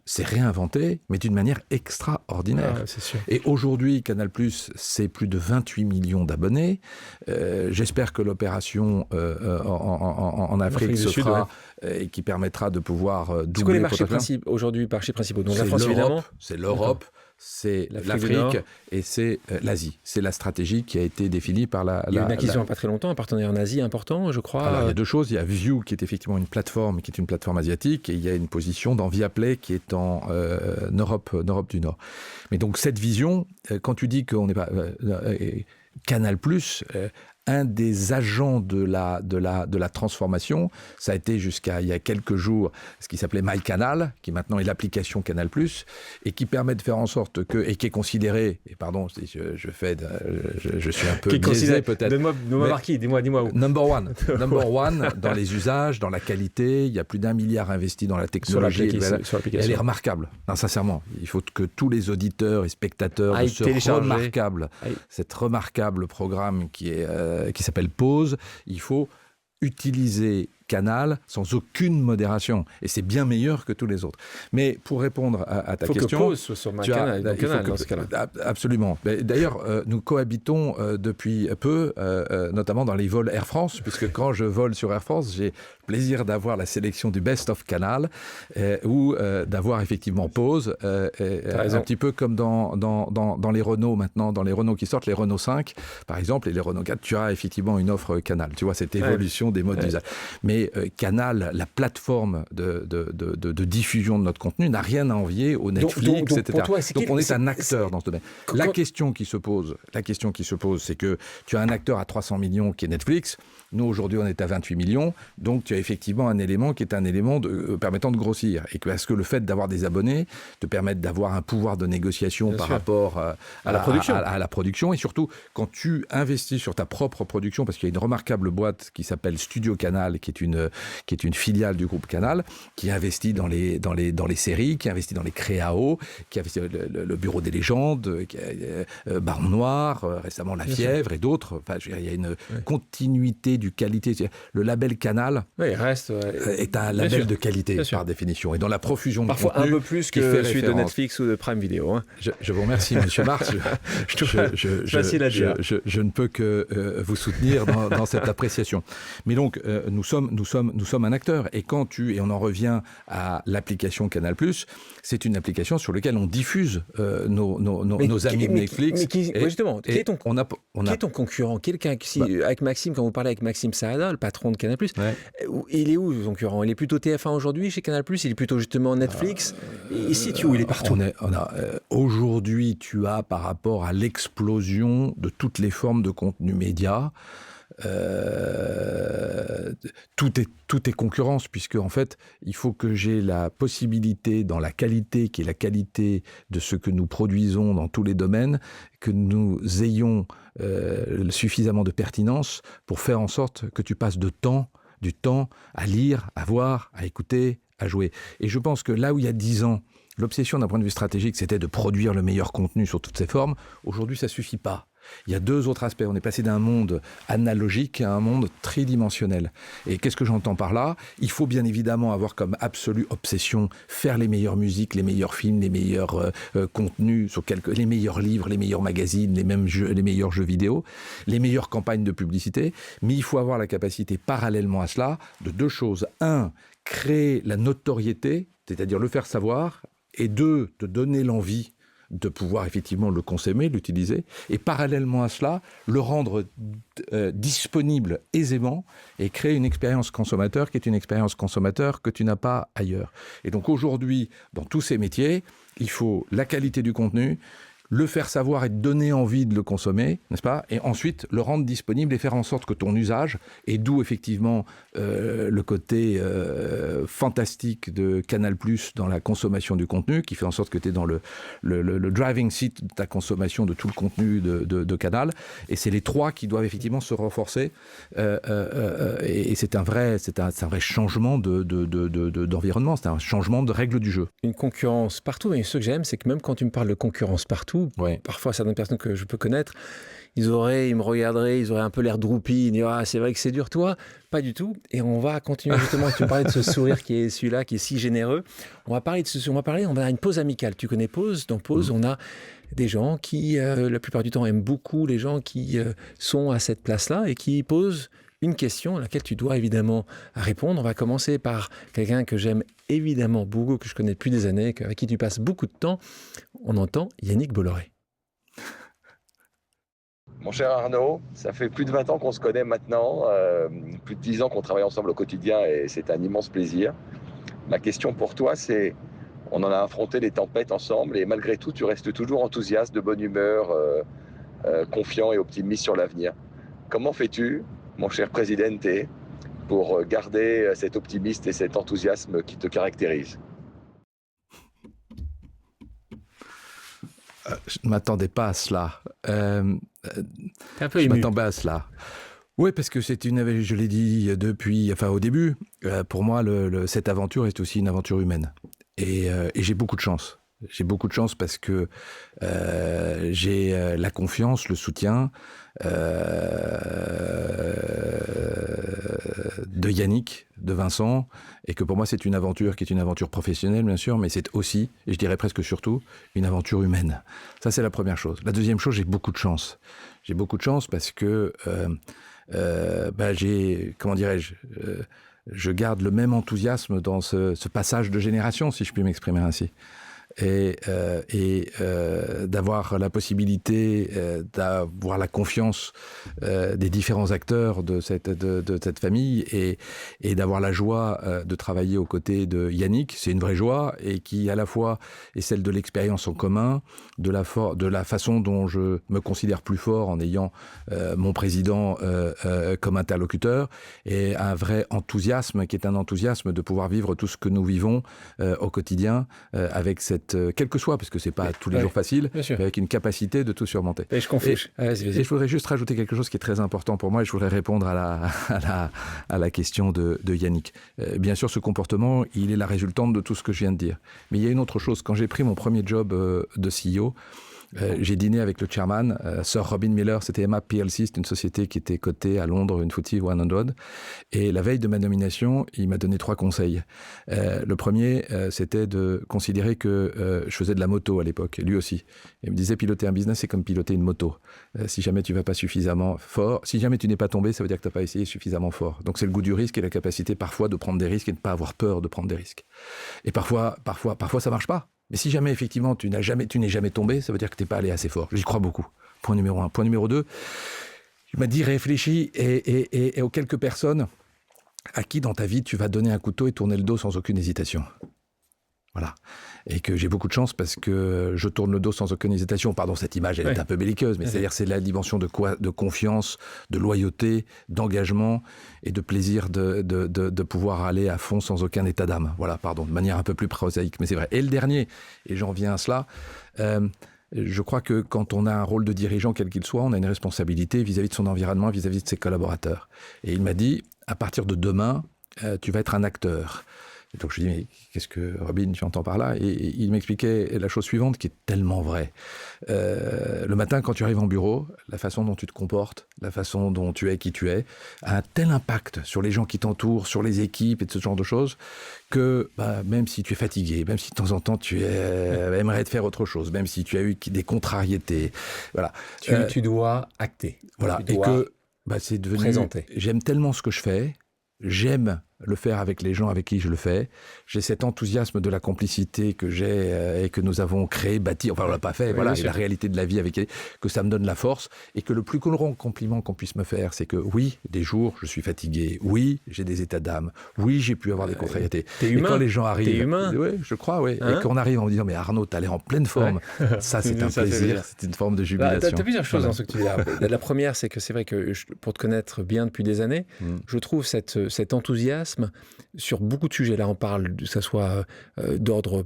s'est réinventé, mais d'une manière extraordinaire. C'est sûr. Et aujourd'hui, Canal+, c'est plus de 28 millions d'abonnés. J'espère que l'opération en Afrique se fera et qui permettra de pouvoir doubler... C'est quoi les marchés principaux aujourd'hui, marchés principaux? Donc la France, évidemment. C'est l'Europe. C'est l'Afrique et c'est l'Asie. C'est la stratégie qui a été définie par il y a une acquisition il n'y a pas très longtemps, un partenaire en Asie important, je crois. Alors, il y a deux choses. Il y a Viu qui est effectivement une plateforme asiatique et il y a une position dans Viaplay qui est en Europe du Nord. Mais donc cette vision, quand tu dis qu'on n'est pas... Canal+, un des agents de la transformation, ça a été jusqu'à il y a quelques jours ce qui s'appelait MyCanal, qui maintenant est l'application Canal+, et qui permet de faire en sorte que, et qui est considéré, et pardon, je suis un peu biaisé peut-être. Donne-moi marquis, dis-moi où. Number one dans les usages, dans la qualité, il y a plus d'1 milliard investi dans la technologie. Sur l'application. Elle est remarquable. Non, sincèrement, il faut que tous les auditeurs et spectateurs de cet remarquable programme qui s'appelle Pause, il faut utiliser Canal sans aucune modération. Et c'est bien meilleur que tous les autres. Mais pour répondre à ta question... Il faut que Pause soit sur MyCanal dans ce cas-là. Absolument. D'ailleurs, nous cohabitons depuis peu, notamment dans les vols Air France, puisque quand je vole sur Air France, j'ai le plaisir d'avoir la sélection du Best of Canal, ou d'avoir effectivement Pause, un petit peu comme dans les Renault maintenant, dans les Renault qui sortent, les Renault 5, par exemple, et les Renault 4, tu as effectivement une offre Canal. Tu vois, cette évolution des modes d'usage. Mais Canal, la plateforme de diffusion de notre contenu, n'a rien à envier au Netflix, etc. Donc on est un acteur dans ce domaine. La question qui se pose, c'est que tu as un acteur à 300 millions qui est Netflix. Nous, aujourd'hui, on est à 28 millions. Donc, tu as effectivement un élément qui est un élément permettant de grossir. Et parce que le fait d'avoir des abonnés te permet d'avoir un pouvoir de négociation par rapport à la production. Et surtout, quand tu investis sur ta propre production, parce qu'il y a une remarquable boîte qui s'appelle Studio Canal, qui est une filiale du groupe Canal, qui investit dans les séries, qui investit dans les créaos, qui investit le Bureau des légendes, Baron Noir, récemment La Fièvre et d'autres. Enfin, il y a une continuité du qualité. Le label Canal est un label de qualité par définition. Et dans la profusion de parfois un peu plus que celui de Netflix ou de Prime Video. Hein. Je vous remercie, Monsieur Mars. Je ne peux que vous soutenir dans cette appréciation. Mais donc, nous sommes un acteur. Et et on en revient à l'application Canal+, c'est une application sur laquelle on diffuse nos amis de Netflix. Justement, qui est ton concurrent? Quelqu'un avec Maxime, quand vous parlez avec Maxime Saada, le patron de Canal+, il est où son concurrent? Il est plutôt TF1 aujourd'hui chez Canal+, il est plutôt justement Netflix. Il se situe où? Il est partout. Aujourd'hui, tu as, par rapport à l'explosion de toutes les formes de contenu média, tout est concurrence, puisque en fait il faut que j'ai la possibilité, dans la qualité qui est la qualité de ce que nous produisons dans tous les domaines, que nous ayons suffisamment de pertinence pour faire en sorte que tu passes du temps à lire, à voir, à écouter, à jouer. Et je pense que là où il y a 10 ans, l'obsession d'un point de vue stratégique, c'était de produire le meilleur contenu sur toutes ses formes, aujourd'hui ça suffit pas. Il y a 2 autres aspects. On est passé d'un monde analogique à un monde tridimensionnel. Et qu'est-ce que j'entends par là? Il faut bien évidemment avoir comme absolue obsession faire les meilleures musiques, les meilleurs films, les meilleurs contenus, les meilleurs livres, les meilleurs magazines, les meilleurs jeux vidéo, les meilleures campagnes de publicité. Mais il faut avoir la capacité, parallèlement à cela, de 2 choses. 1, créer la notoriété, c'est-à-dire le faire savoir, et 2, de donner l'envie de pouvoir effectivement le consommer, l'utiliser, et parallèlement à cela, le rendre disponible aisément et créer une expérience consommateur qui est une expérience consommateur que tu n'as pas ailleurs. Et donc aujourd'hui, dans tous ces métiers, il faut la qualité du contenu, le faire savoir et donner envie de le consommer, n'est-ce pas? Et ensuite, le rendre disponible et faire en sorte que ton usage, et d'où effectivement le côté fantastique de Canal+ dans la consommation du contenu, qui fait en sorte que tu es dans le driving seat de ta consommation de tout le contenu de Canal. Et c'est les 3 qui doivent effectivement se renforcer. Et c'est un vrai changement d'environnement, c'est un changement de règles du jeu. Une concurrence partout. Et ce que j'aime, c'est que même quand tu me parles de concurrence partout, parfois certaines personnes que je peux connaître, ils me regarderaient, ils auraient un peu l'air droupis, ils diraient « Ah, c'est vrai que c'est dur, toi ?» Pas du tout. Et on va continuer justement, tu me parlais de ce sourire qui est celui-là, qui est si généreux. On va une pause amicale. Tu connais Pause? Dans Pause, on a des gens qui, la plupart du temps, aiment beaucoup les gens qui sont à cette place-là et qui posent une question à laquelle tu dois évidemment répondre. On va commencer par quelqu'un que j'aime évidemment beaucoup, que je connais depuis des années, avec qui tu passes beaucoup de temps. On entend Yannick Bolloré. Mon cher Arnaud, ça fait plus de 20 ans qu'on se connaît maintenant, plus de 10 ans qu'on travaille ensemble au quotidien et c'est un immense plaisir. Ma question pour toi, c'est, on en a affronté des tempêtes ensemble et malgré tout, tu restes toujours enthousiaste, de bonne humeur, confiant et optimiste sur l'avenir. Comment fais-tu, mon cher Presidente, pour garder cet optimisme et cet enthousiasme qui te caractérisent? Je ne m'attendais pas à cela. T'es un peu je ému. m'attendais à cela. Oui, parce que je l'ai dit au début, pour moi, cette aventure est aussi une aventure humaine. Et j'ai beaucoup de chance. J'ai beaucoup de chance parce que j'ai la confiance, le soutien de Yannick, de Vincent, et que pour moi c'est une aventure qui est une aventure professionnelle bien sûr, mais c'est aussi, et je dirais presque surtout, une aventure humaine. Ça c'est la première chose. La deuxième chose, j'ai beaucoup de chance. J'ai beaucoup de chance parce que je garde le même enthousiasme dans ce passage de génération, si je puis m'exprimer ainsi. Et d'avoir la possibilité d'avoir la confiance des différents acteurs de cette famille et d'avoir la joie de travailler aux côtés de Yannick, c'est une vraie joie et qui à la fois est celle de l'expérience en commun, de la façon dont je me considère plus fort en ayant mon président comme interlocuteur et un vrai enthousiasme qui est un enthousiasme de pouvoir vivre tout ce que nous vivons au quotidien avec quel que soit, parce que c'est pas tous les jours facile, mais avec une capacité de tout surmonter. Et je confie. Et je voudrais juste rajouter quelque chose qui est très important pour moi, et je voudrais répondre à la question de Yannick. Bien sûr, ce comportement, il est la résultante de tout ce que je viens de dire. Mais il y a une autre chose. Quand j'ai pris mon premier job de CEO, j'ai dîné avec le chairman, Sir Robin Miller, c'était Emma PLC, c'est une société qui était cotée à Londres, une FTSE 100. Et la veille de ma nomination, il m'a donné 3 conseils. Le premier, c'était de considérer que je faisais de la moto à l'époque, lui aussi. Il me disait, piloter un business, c'est comme piloter une moto. Si jamais tu vas pas suffisamment fort, si jamais tu n'es pas tombé, ça veut dire que tu n'as pas essayé suffisamment fort. Donc c'est le goût du risque et la capacité parfois de prendre des risques et de ne pas avoir peur de prendre des risques. Et parfois ça marche pas. Mais si jamais, effectivement, tu n'es jamais tombé, ça veut dire que tu n'es pas allé assez fort. J'y crois beaucoup. Point numéro 1. Point numéro 2, il m'a dit, réfléchis et aux quelques personnes à qui, dans ta vie, tu vas donner un couteau et tourner le dos sans aucune hésitation. Voilà. Et que j'ai beaucoup de chance parce que je tourne le dos sans aucune hésitation. Pardon, cette image, elle est un peu belliqueuse, mais c'est-à-dire c'est la dimension de confiance, de loyauté, d'engagement et de plaisir de pouvoir aller à fond sans aucun état d'âme. Voilà, pardon, de manière un peu plus prosaïque, mais c'est vrai. Et le dernier, et j'en viens à cela, je crois que quand on a un rôle de dirigeant, quel qu'il soit, on a une responsabilité vis-à-vis de son environnement, vis-à-vis de ses collaborateurs. Et il m'a dit, à partir de demain, tu vas être un acteur. Et donc je lui dis, mais qu'est-ce que Robin, tu entends par là? Et il m'expliquait la chose suivante qui est tellement vraie. Le matin, quand tu arrives en bureau, la façon dont tu te comportes, la façon dont tu es qui tu es, a un tel impact sur les gens qui t'entourent, sur les équipes et de ce genre de choses, que même si tu es fatigué, même si de temps en temps tu aimerais te faire autre chose, même si tu as eu des contrariétés, voilà. Tu dois acter. Voilà. Tu dois c'est devenu... présenter. J'aime tellement ce que je fais, j'aime le faire avec les gens avec qui je le fais. J'ai cet enthousiasme de la complicité que j'ai et que nous avons créé, bâti, enfin on l'a pas fait, voilà, et la réalité de la vie avec elle, que ça me donne la force et que le plus grand compliment qu'on puisse me faire, c'est que oui, des jours je suis fatigué, oui, j'ai des états d'âme, oui, j'ai pu avoir des contrariétés. T'es humain. Et quand les gens arrivent, t'es humain. Oui, je crois, oui. Hein? Et qu'on arrive en me disant mais Arnaud, t'as l'air en pleine forme, ça c'est un plaisir, c'est une forme de jubilation. T'as plusieurs choses dans ce que tu dis là. La première, c'est que c'est vrai que pour te connaître bien depuis des années, je trouve cet enthousiasme sur beaucoup de sujets. Là, on parle, que ce soit d'ordre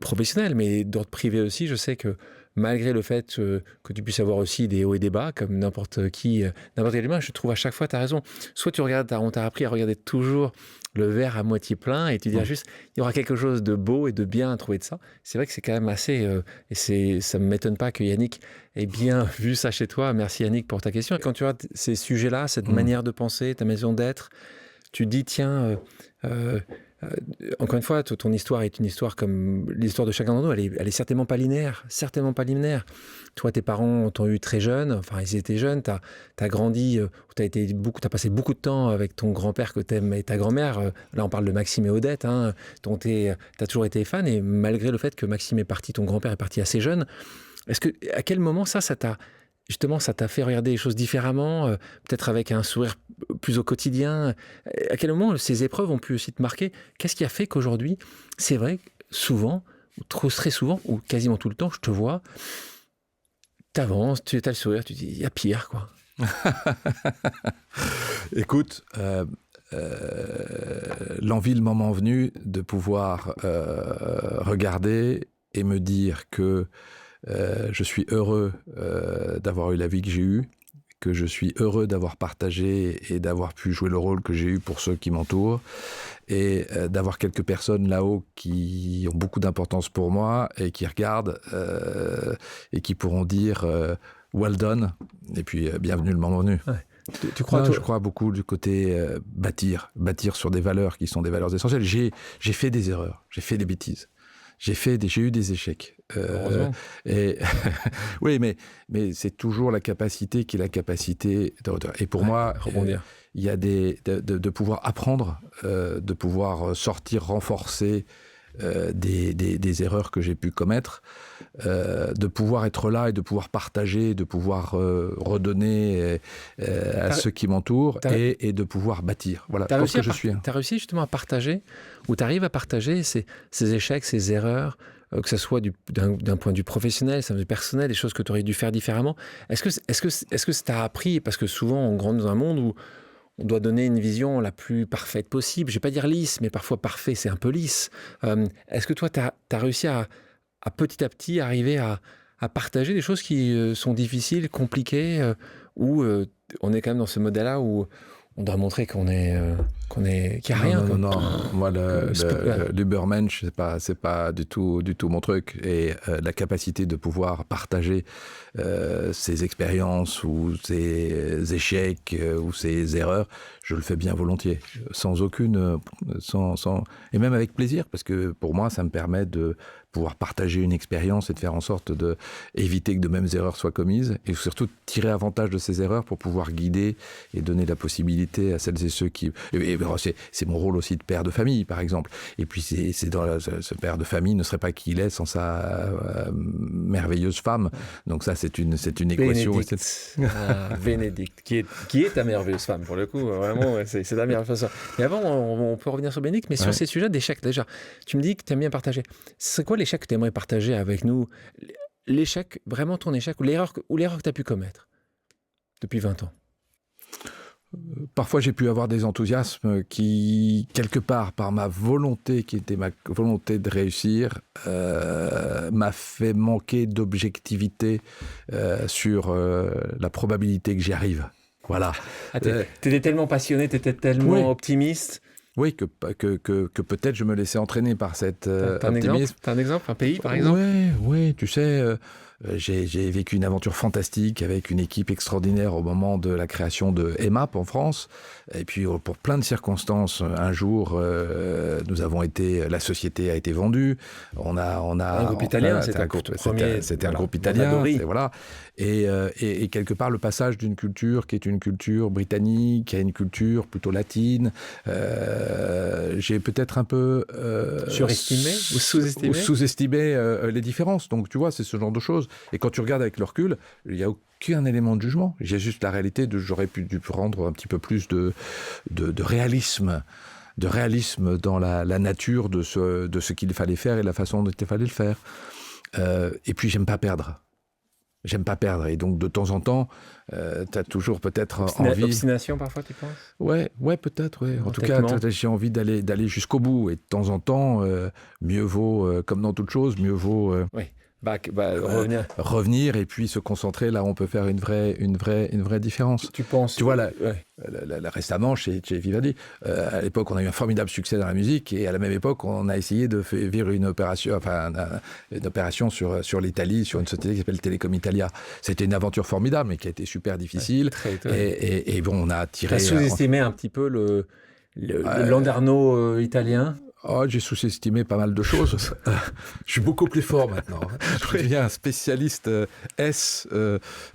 professionnel, mais d'ordre privé aussi. Je sais que malgré le fait que tu puisses avoir aussi des hauts et des bas, comme n'importe quel humain, je trouve à chaque fois, tu as raison. Soit on t'a appris à regarder toujours le verre à moitié plein et tu dis juste, il y aura quelque chose de beau et de bien à trouver de ça. C'est vrai que c'est quand même assez... ça ne m'étonne pas que Yannick ait bien vu ça chez toi. Merci Yannick pour ta question. Et quand tu as ces sujets-là, cette manière de penser, ta maison d'être, tu te dis, tiens... encore une fois, ton histoire est une histoire comme l'histoire de chacun d'entre nous. Elle est certainement pas linéaire. Toi, tes parents t'ont eu très jeune. Enfin, ils étaient jeunes. T'as grandi. T'as passé beaucoup de temps avec ton grand-père que t'aimes et ta grand-mère. Là, on parle de Maxime et Odette, dont t'as toujours été fan. Et malgré le fait que Maxime est parti, ton grand-père est parti assez jeune. À quel moment ça t'a fait regarder les choses différemment, peut-être avec un sourire plus au quotidien? À quel moment ces épreuves ont pu aussi te marquer? Qu'est-ce qui a fait qu'aujourd'hui, c'est vrai, souvent, ou très souvent, ou quasiment tout le temps, je te vois t'avances, tu as le sourire, tu dis, il y a pire, quoi. Écoute, l'envie, le moment venu, de pouvoir regarder et me dire que je suis heureux d'avoir eu la vie que j'ai eue, que je suis heureux d'avoir partagé et d'avoir pu jouer le rôle que j'ai eu pour ceux qui m'entourent, et d'avoir quelques personnes là-haut qui ont beaucoup d'importance pour moi et qui regardent et qui pourront dire well done, et puis bienvenue le moment venu. Ouais. Tu crois Je crois beaucoup du côté bâtir sur des valeurs qui sont des valeurs essentielles. J'ai fait des erreurs, j'ai fait des bêtises. J'ai eu des échecs. Et oui, mais c'est toujours la capacité qui est la capacité. Et pour moi, il y a de pouvoir apprendre, de pouvoir sortir renforcer des erreurs que j'ai pu commettre, de pouvoir être là et de pouvoir partager, de pouvoir redonner à ceux qui m'entourent et de pouvoir bâtir. Voilà, je pense que je suis. Tu as réussi justement à partager, ou tu arrives à partager ces échecs, ces erreurs, que ce soit d'un point de vue professionnel, d'un point de vue personnel, des choses que tu aurais dû faire différemment. Est-ce que ça t'a appris, parce que souvent on grandit dans un monde où on doit donner une vision la plus parfaite possible. Je ne vais pas dire lisse, mais parfois parfait, c'est un peu lisse. Est-ce que toi, tu as réussi à petit à petit arriver à partager des choses qui sont difficiles, compliquées, où on est quand même dans ce modèle-là où on doit montrer qu'il n'y a rien. Non. Moi, l'Ubermensch, c'est pas du tout mon truc. Et la capacité de pouvoir partager ses expériences ou ses échecs ou ses erreurs, je le fais bien volontiers, sans aucune, et même avec plaisir, parce que pour moi, ça me permet de pouvoir partager une expérience et de faire en sorte d'éviter que de mêmes erreurs soient commises, et surtout de tirer avantage de ces erreurs pour pouvoir guider et donner la possibilité à celles et ceux qui... C'est mon rôle aussi de père de famille, par exemple. Et puis ce père de famille ne serait pas qui il est sans sa merveilleuse femme. Donc ça, c'est une équation. Bénédicte, qui est ta merveilleuse femme, pour le coup. Vraiment, c'est ta merveilleuse femme. Mais avant, on peut revenir sur Bénédicte, mais sur ces sujets d'échecs, déjà, tu me dis que tu aimes bien partager. C'est quoi l'échec que tu aimerais partager avec nous? L'échec, vraiment ton échec, ou l'erreur que tu as pu commettre depuis 20 ans? Parfois, j'ai pu avoir des enthousiasmes qui, quelque part, par ma volonté, qui était ma volonté de réussir, m'a fait manquer d'objectivité sur la probabilité que j'y arrive. Voilà. T'étais tellement passionné, t'étais tellement optimiste. Oui, que peut-être je me laissais entraîner par cet optimisme. T'as un exemple, un pays, par exemple? Oui, tu sais... J'ai vécu une aventure fantastique avec une équipe extraordinaire au moment de la création de EMAP en France. Et puis, pour plein de circonstances, un jour, la société a été vendue. Un groupe italien, c'était un groupe italien. Voilà. Et quelque part, le passage d'une culture qui est une culture britannique à une culture plutôt latine, j'ai peut-être un peu... surestimé ou sous-estimé les différences. Donc, tu vois, c'est ce genre de choses. Et quand tu regardes avec le recul, il n'y a aucun élément de jugement. J'ai juste la réalité j'aurais dû prendre un petit peu plus de réalisme dans la nature de ce qu'il fallait faire et la façon dont il fallait le faire. Et puis, j'aime pas perdre. Et donc, de temps en temps, tu as toujours peut-être envie... Obstination, parfois, tu penses? Ouais, peut-être, ouais. En tout cas, j'ai envie d'aller jusqu'au bout. Et de temps en temps, mieux vaut, comme dans toute chose, mieux vaut... revenir et puis se concentrer là où on peut faire une vraie différence. Tu penses? Tu vois, récemment, chez Vivaldi, à l'époque, on a eu un formidable succès dans la musique, et à la même époque, on a essayé de faire une opération sur l'Italie, sur une société qui s'appelle Telecom Italia. C'était une aventure formidable, mais qui a été super difficile. Et bon, on a tiré... Tu as sous-estimé un petit peu le Landerneau italien? J'ai sous-estimé pas mal de choses. Je suis beaucoup plus fort maintenant. Je deviens un spécialiste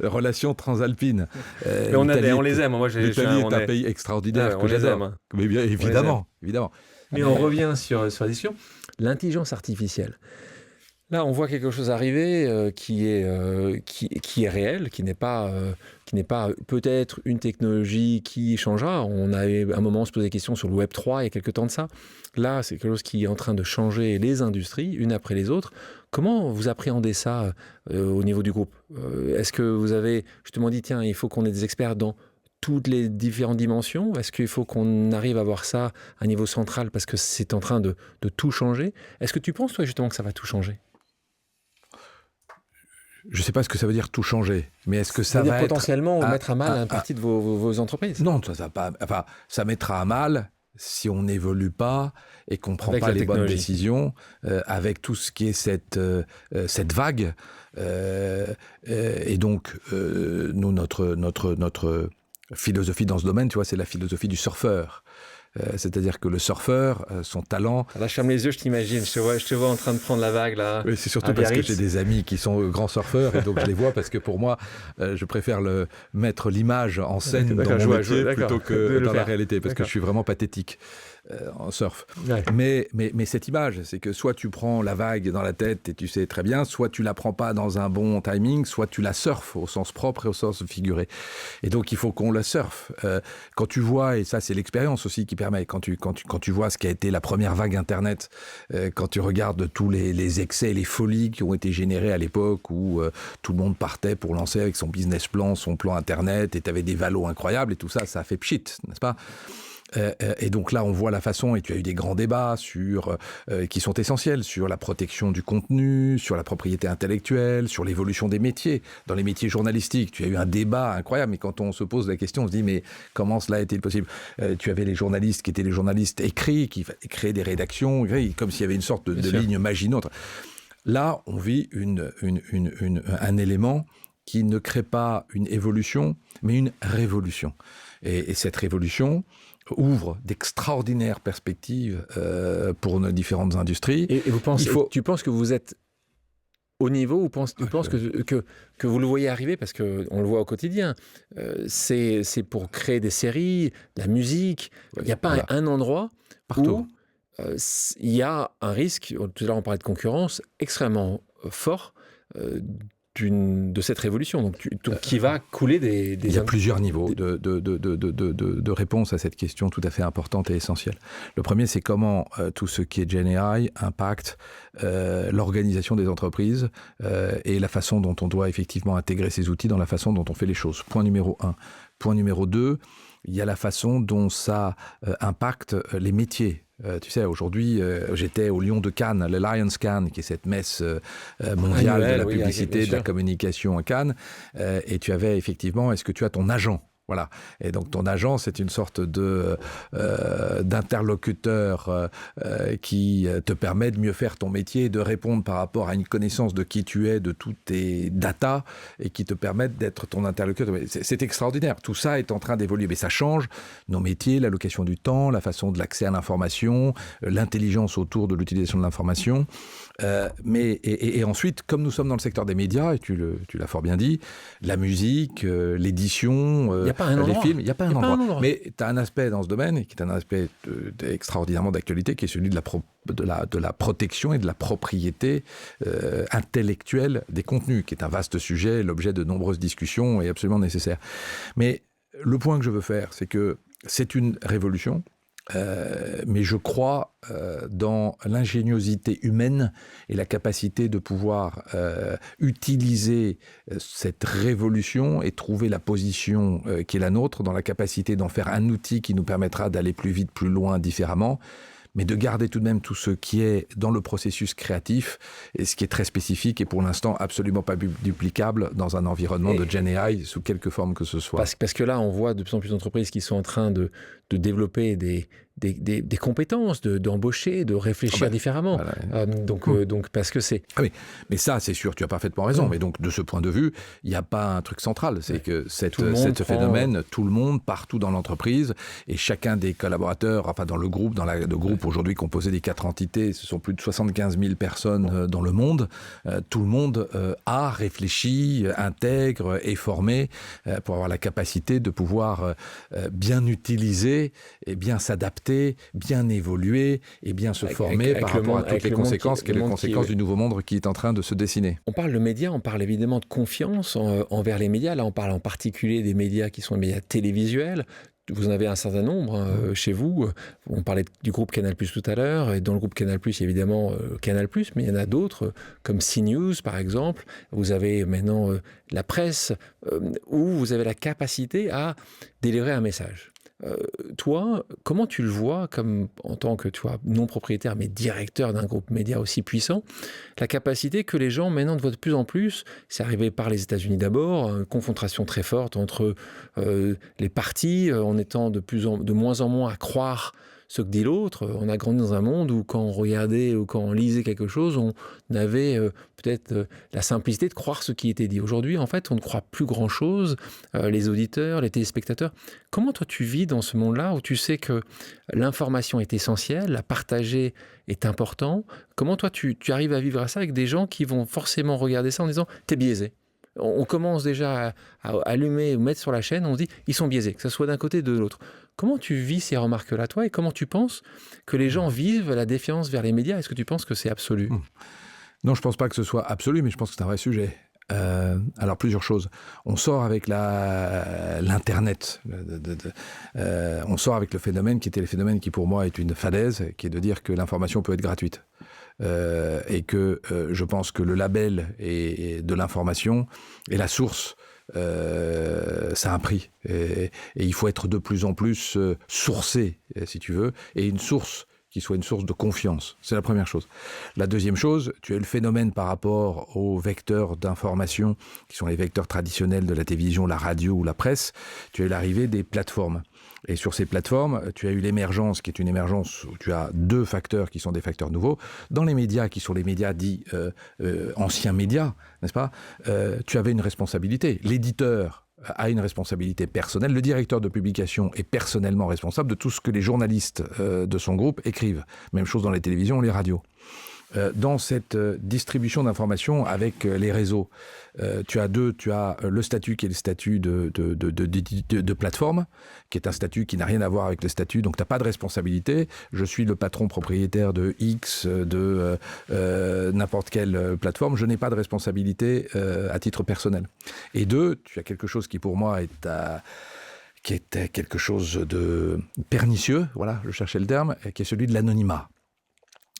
relations transalpines. Mais on les aime. L'Italie est un pays extraordinaire que j'adore. Mais bien évidemment. Mais on revient sur la discussion. L'intelligence artificielle. Là, on voit quelque chose arriver qui est réel, qui n'est pas peut-être une technologie qui changera. On avait à un moment se poser des questions sur le Web 3 il y a quelques temps de ça. Là, c'est quelque chose qui est en train de changer les industries, une après les autres. Comment vous appréhendez ça au niveau du groupe ? Est-ce que vous avez justement dit, tiens, il faut qu'on ait des experts dans toutes les différentes dimensions? Est-ce qu'il faut qu'on arrive à voir ça à un niveau central parce que c'est en train de tout changer? Est-ce que tu penses, toi, justement, que ça va tout changer? Je ne sais pas ce que ça veut dire tout changer, mais est-ce que ça va potentiellement mettre à mal une partie de vos entreprises? Non, ça mettra à mal si on n'évolue pas et qu'on ne prend pas les bonnes décisions avec tout ce qui est cette vague. Et donc, nous, notre philosophie dans ce domaine, tu vois, c'est la philosophie du surfeur. C'est-à-dire que le surfeur, son talent... Là, je ferme les yeux, je t'imagine. Je te vois en train de prendre la vague, là. Oui, c'est surtout parce que j'ai des amis qui sont grands surfeurs, et donc je les vois, parce que pour moi, je préfère mettre l'image en scène dans mon métier plutôt que dans la réalité, parce que je suis vraiment pathétique en surf. Ouais. Mais cette image, c'est que soit tu prends la vague dans la tête et tu sais très bien, soit tu la prends pas dans un bon timing, soit tu la surfes au sens propre et au sens figuré. Et donc, il faut qu'on la surfe. Quand tu vois, et ça, c'est l'expérience aussi qui permet, quand tu vois ce qui a été la première vague Internet, quand tu regardes tous les excès, les folies qui ont été générées à l'époque où tout le monde partait pour lancer avec son business plan, son plan Internet, et tu avais des valos incroyables et tout ça, ça a fait pchit, n'est-ce pas ? Et donc là, on voit la façon, et tu as eu des grands débats qui sont essentiels, sur la protection du contenu, sur la propriété intellectuelle, sur l'évolution des métiers. Dans les métiers journalistiques, tu as eu un débat incroyable, mais quand on se pose la question, on se dit, mais comment cela a-t-il possible ? Tu avais les journalistes qui étaient les journalistes écrits, qui créaient des rédactions, comme s'il y avait une sorte de ligne Maginot. Là, on vit un élément qui ne crée pas une évolution, mais une révolution. Et cette révolution ouvre d'extraordinaires perspectives pour nos différentes industries. Et tu penses que vous êtes au niveau, ou tu penses que vous le voyez arriver, parce qu'on le voit au quotidien, c'est pour créer des séries, de la musique, il n'y a pas un endroit partout où il y a un risque, tout à l'heure on parlait de concurrence, extrêmement fort de cette révolution, donc qui va couler des... Il y a plusieurs niveaux de réponse à cette question tout à fait importante et essentielle. Le premier, c'est comment tout ce qui est Gen AI impacte l'organisation des entreprises et la façon dont on doit effectivement intégrer ces outils dans la façon dont on fait les choses. Point numéro 1. Point numéro 2, il y a la façon dont ça impacte les métiers. Tu sais, aujourd'hui, j'étais au Lion de Cannes, le Lions Cannes, qui est cette messe mondiale de la publicité, de la communication à Cannes. Et tu avais effectivement, est-ce que tu as ton agent ? Voilà. Et donc ton agent, c'est une sorte d'interlocuteur qui te permet de mieux faire ton métier, de répondre par rapport à une connaissance de qui tu es, de toutes tes datas, et qui te permettent d'être ton interlocuteur. C'est extraordinaire. Tout ça est en train d'évoluer, mais ça change nos métiers, l'allocation du temps, la façon de l'accès à l'information, l'intelligence autour de l'utilisation de l'information. Et ensuite, comme nous sommes dans le secteur des médias, et tu l'as fort bien dit, la musique, l'édition, les films, il n'y a pas un endroit. Mais tu as un aspect dans ce domaine, qui est un aspect extraordinairement d'actualité, qui est celui de la protection et de la propriété intellectuelle des contenus, qui est un vaste sujet, l'objet de nombreuses discussions et absolument nécessaire. Mais le point que je veux faire, c'est que c'est une révolution, mais je crois dans l'ingéniosité humaine et la capacité de pouvoir utiliser cette révolution et trouver la position qui est la nôtre, dans la capacité d'en faire un outil qui nous permettra d'aller plus vite, plus loin, différemment, mais de garder tout de même tout ce qui est dans le processus créatif et ce qui est très spécifique et pour l'instant absolument pas duplicable dans un environnement de Gen AI sous quelque forme que ce soit. Parce que là, on voit de plus en plus d'entreprises qui sont en train de développer des compétences, d'embaucher, de réfléchir différemment. Voilà. Donc, parce que c'est... Ah oui, mais ça, c'est sûr, tu as parfaitement raison. Mais donc, de ce point de vue, il n'y a pas un truc central. C'est que ce phénomène, tout le monde, partout dans l'entreprise, et chacun des collaborateurs, enfin dans le groupe aujourd'hui composé des 4 entités, ce sont plus de 75 000 personnes dans le monde. Tout le monde a réfléchi, intègre, est formé pour avoir la capacité de pouvoir bien utiliser et bien s'adapter, bien évoluer et bien se former par rapport à toutes les conséquences, du nouveau monde qui est en train de se dessiner. On parle de médias, on parle évidemment de confiance envers les médias. Là, on parle en particulier des médias qui sont les médias télévisuels. Vous en avez un certain nombre chez vous. On parlait du groupe Canal+ tout à l'heure, et dans le groupe Canal+, évidemment, Canal+, mais il y en a d'autres, comme CNews, par exemple. Vous avez maintenant la presse, où vous avez la capacité à délivrer un message. Toi, comment tu le vois, comme en tant que non propriétaire, mais directeur d'un groupe média aussi puissant, la capacité que les gens maintenant voient de plus en plus, c'est arrivé par les États-Unis d'abord, une confrontation très forte entre les partis, en étant de moins en moins à croire ce que dit l'autre. On a grandi dans un monde où quand on regardait ou quand on lisait quelque chose, on avait peut-être la simplicité de croire ce qui était dit. Aujourd'hui, en fait, on ne croit plus grand-chose, les auditeurs, les téléspectateurs. Comment toi tu vis dans ce monde-là où tu sais que l'information est essentielle, la partager est important? Comment toi tu arrives à vivre à ça avec des gens qui vont forcément regarder ça en disant « t'es biaisé ». On commence déjà à allumer ou mettre sur la chaîne, on se dit ils sont biaisés, que ce soit d'un côté ou de l'autre. Comment tu vis ces remarques-là, toi, et comment tu penses que les gens vivent la défiance vers les médias? Est-ce que tu penses que c'est absolu? Non, je ne pense pas que ce soit absolu, mais je pense que c'est un vrai sujet. Alors, plusieurs choses. On sort avec l'Internet. On sort avec le phénomène qui était le phénomène qui, pour moi, est une fadaise, qui est de dire que l'information peut être gratuite. Et que je pense que le label de l'information et la source, ça a un prix. Et il faut être de plus en plus sourcé, si tu veux, et une source qui soit une source de confiance. C'est la première chose. La deuxième chose, tu as le phénomène par rapport aux vecteurs d'information, qui sont les vecteurs traditionnels de la télévision, la radio ou la presse. Tu as eu l'arrivée des plateformes. Et sur ces plateformes, tu as eu l'émergence, qui est une émergence où tu as 2 facteurs qui sont des facteurs nouveaux. Dans les médias, qui sont les médias dits anciens médias, n'est-ce pas, tu avais une responsabilité. L'éditeur a une responsabilité personnelle. Le directeur de publication est personnellement responsable de tout ce que les journalistes de son groupe écrivent. Même chose dans les télévisions ou les radios. Dans cette distribution d'informations avec les réseaux, tu as le statut qui est le statut de plateforme, qui est un statut qui n'a rien à voir avec le statut, donc tu n'as pas de responsabilité. Je suis le patron propriétaire de X, de n'importe quelle plateforme, je n'ai pas de responsabilité à titre personnel. Et 2, tu as quelque chose qui pour moi qui était quelque chose de pernicieux, voilà, je cherchais le terme, qui est celui de l'anonymat.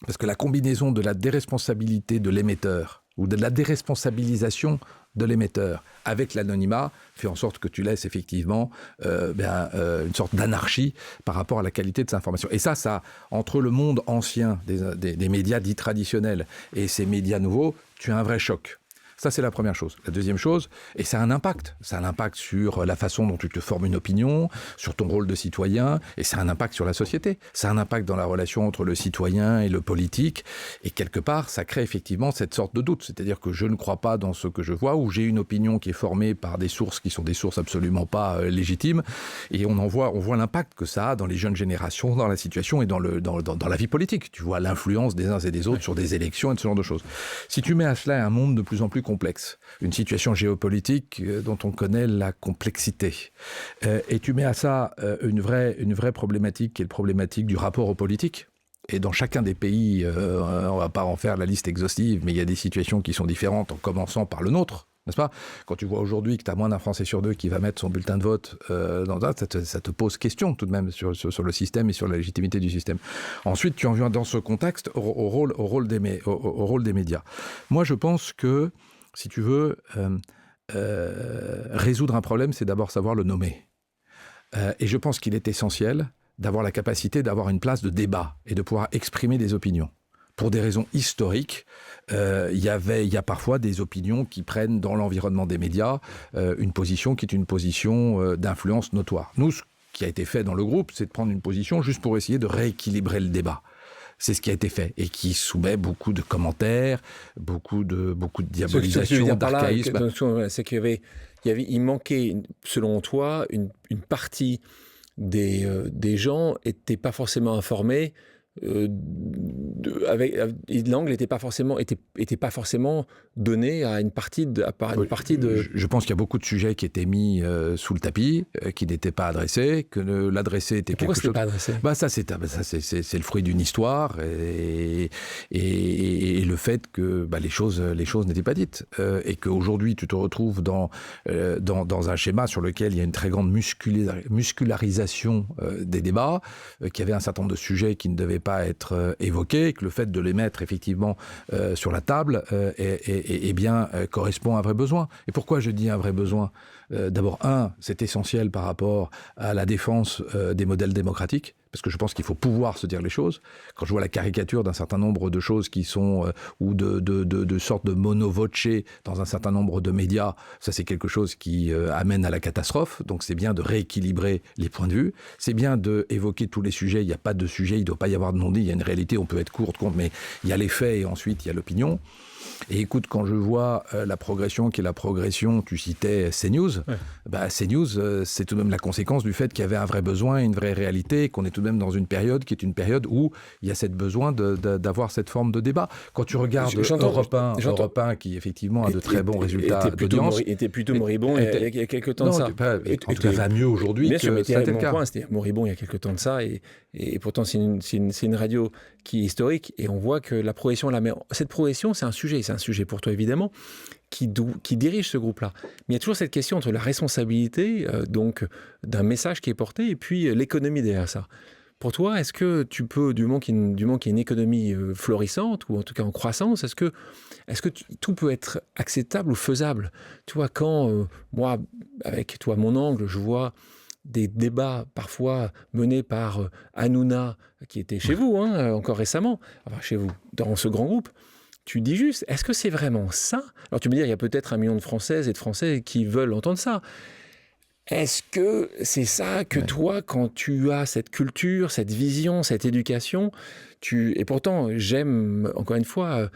Parce que la combinaison de la déresponsabilité de l'émetteur ou de la déresponsabilisation de l'émetteur avec l'anonymat fait en sorte que tu laisses effectivement une sorte d'anarchie par rapport à la qualité de ces informations. Et ça, entre le monde ancien des médias dits traditionnels et ces médias nouveaux, tu as un vrai choc. Ça, c'est la première chose. La deuxième chose, et ça a un impact. Ça a un impact sur la façon dont tu te formes une opinion, sur ton rôle de citoyen, et ça a un impact sur la société. Ça a un impact dans la relation entre le citoyen et le politique. Et quelque part, ça crée effectivement cette sorte de doute. C'est-à-dire que je ne crois pas dans ce que je vois, ou j'ai une opinion qui est formée par des sources qui sont des sources absolument pas légitimes. Et on voit l'impact que ça a dans les jeunes générations, dans la situation et dans la vie politique. Tu vois l'influence des uns et des autres sur des élections et ce genre de choses. Si tu mets à cela un monde de plus en plus complexe, une situation géopolitique dont on connaît la complexité. Et tu mets à ça une vraie problématique qui est la problématique du rapport aux politiques. Et dans chacun des pays, on ne va pas en faire la liste exhaustive, mais il y a des situations qui sont différentes, en commençant par le nôtre. N'est-ce pas? Quand tu vois aujourd'hui que tu as moins d'un Français sur 2 qui va mettre son bulletin de vote, ça te pose question tout de même sur le système et sur la légitimité du système. Ensuite, tu en viens dans ce contexte au rôle des médias. Moi, je pense que, si tu veux, résoudre un problème, c'est d'abord savoir le nommer. Et je pense qu'il est essentiel d'avoir la capacité d'avoir une place de débat et de pouvoir exprimer des opinions. Pour des raisons historiques, il y a parfois des opinions qui prennent dans l'environnement des médias une position qui est une position d'influence notoire. Nous, ce qui a été fait dans le groupe, c'est de prendre une position juste pour essayer de rééquilibrer le débat. C'est ce qui a été fait et qui soumet beaucoup de commentaires, beaucoup de diabolisation, d'archaïsme. C'est qu'il manquait, selon toi, une partie des gens n'étaient pas forcément informés l'angle n'était pas forcément donné à une partie de. Je pense qu'il y a beaucoup de sujets qui étaient mis sous le tapis, qui n'étaient pas adressés, que l'adressé était quelque chose. Pourquoi c'était pas adressé ? C'est le fruit d'une histoire et le fait que les choses n'étaient pas dites et qu'aujourd'hui tu te retrouves dans un schéma sur lequel il y a une très grande muscularisation des débats, qu'il y avait un certain nombre de sujets qui ne devaient pas être évoqués, que le fait de les mettre effectivement sur la table correspond à un vrai besoin. Et pourquoi je dis un vrai besoin ? D'abord, c'est essentiel par rapport à la défense des modèles démocratiques, parce que je pense qu'il faut pouvoir se dire les choses. Quand je vois la caricature d'un certain nombre de choses qui sont, ou de sortes de mono-voce dans un certain nombre de médias, ça c'est quelque chose qui amène à la catastrophe. Donc c'est bien de rééquilibrer les points de vue, c'est bien d'évoquer tous les sujets, il n'y a pas de sujet, il ne doit pas y avoir de non-dit, il y a une réalité, on peut être court, mais il y a les faits et ensuite il y a l'opinion. Et écoute, quand je vois la progression qui est la progression, tu citais CNews, CNews, c'est tout de même la conséquence du fait qu'il y avait un vrai besoin, une vraie réalité, qu'on est tout de même dans une période qui est une période où il y a cette besoin d'avoir cette forme de débat. Quand tu regardes Europe 1 qui effectivement a de très bons résultats d'audience... était plutôt moribond il y a quelques temps de ça. En tout cas, va mieux aujourd'hui que c'était le cas. C'était moribond il y a quelques temps de ça, et pourtant c'est une radio qui est historique, et on voit que la progression, cette progression, c'est un sujet pour toi évidemment, qui dirige ce groupe-là. Mais il y a toujours cette question entre la responsabilité donc d'un message qui est porté et puis l'économie derrière ça. Pour toi, est-ce que tu peux, du moment qu'il y a une économie florissante, ou en tout cas en croissance, est-ce que tout peut être acceptable ou faisable ? Tu vois, quand moi, avec toi, mon angle, je vois des débats parfois menés par Hanouna, qui était chez vous encore récemment, enfin chez vous, dans ce grand groupe, tu dis juste, est-ce que c'est vraiment ça ? Alors tu me dis, il y a peut-être 1 million de Françaises et de Français qui veulent entendre ça. Est-ce que c'est ça que toi, quand tu as cette culture, cette vision, cette éducation, et pourtant, j'aime, encore une fois,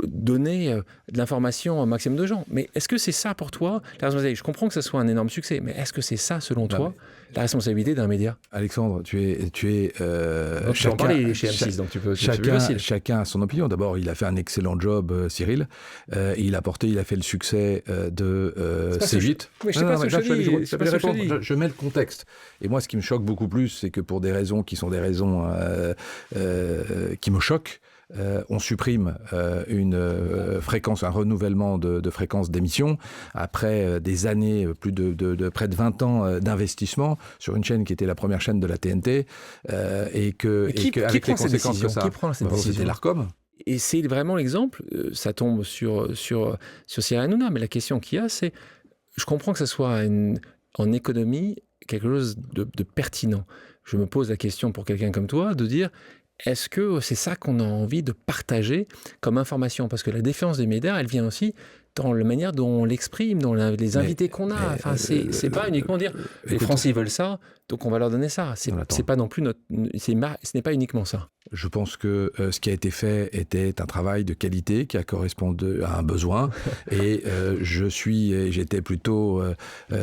donner de l'information au maximum de gens. Mais est-ce que c'est ça pour toi, la responsabilité ? Je comprends que ce soit un énorme succès, mais est-ce que c'est ça, selon toi, la responsabilité d'un média ? Alexandre, tu es tu en parlais chez M6, donc tu peux chacun a son opinion. D'abord, il a fait un excellent job, Cyril. Il a fait le succès de C8. Mais je sais pas ce que je dis. Je mets le contexte. Et moi, ce qui me choque beaucoup plus, c'est que pour des raisons qui sont des raisons qui me choquent, on supprime une fréquence, un renouvellement de fréquence d'émission après des années, plus de près de 20 ans d'investissement sur une chaîne qui était la première chaîne de la TNT, et avec les conséquences que ça. Qui prend cette décision ? C'était l'Arcom. Et c'est vraiment l'exemple, ça tombe sur Cyril Hanouna, mais la question qu'il y a, c'est, je comprends que ce soit en économie quelque chose de pertinent. Je me pose la question pour quelqu'un comme toi, de dire, est-ce que c'est ça qu'on a envie de partager comme information ? Parce que la défiance des médias, elle vient aussi dans la manière dont on l'exprime, dans les invités qu'on a. Enfin, c'est pas uniquement dire les Français veulent ça, donc on va leur donner ça. C'est pas non plus ce n'est pas uniquement ça. Je pense que ce qui a été fait était un travail de qualité qui a correspondu à un besoin. Et j'étais plutôt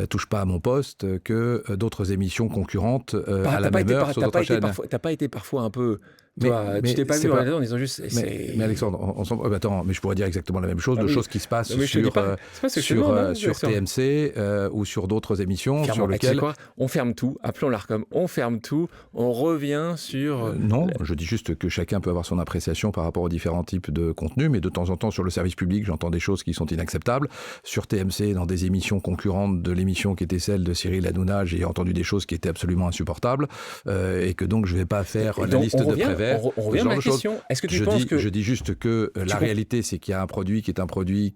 touche pas à mon poste que d'autres émissions concurrentes à la même heure sur d'autres chaînes. T'as pas été parfois un peu... tu t'es pas vu en disant juste... Mais Alexandre, attends, mais je pourrais dire exactement la même chose, de choses qui se passent sur TMC ou sur d'autres émissions sur lesquelles... On ferme tout, appelons l'Arcom, on ferme tout, on revient sur... Non, je dis juste que chacun peut avoir son appréciation par rapport aux différents types de contenus, mais de temps en temps sur le service public, j'entends des choses qui sont inacceptables. Sur TMC, dans des émissions concurrentes de l'émission qui était celle de Cyril Hanouna, j'ai entendu des choses qui étaient absolument insupportables, et que donc je ne vais pas faire la liste de Prévert. On revient à ma question. Est-ce que tu penses que... Je dis juste que la réalité, c'est qu'il y a un produit qui était un produit,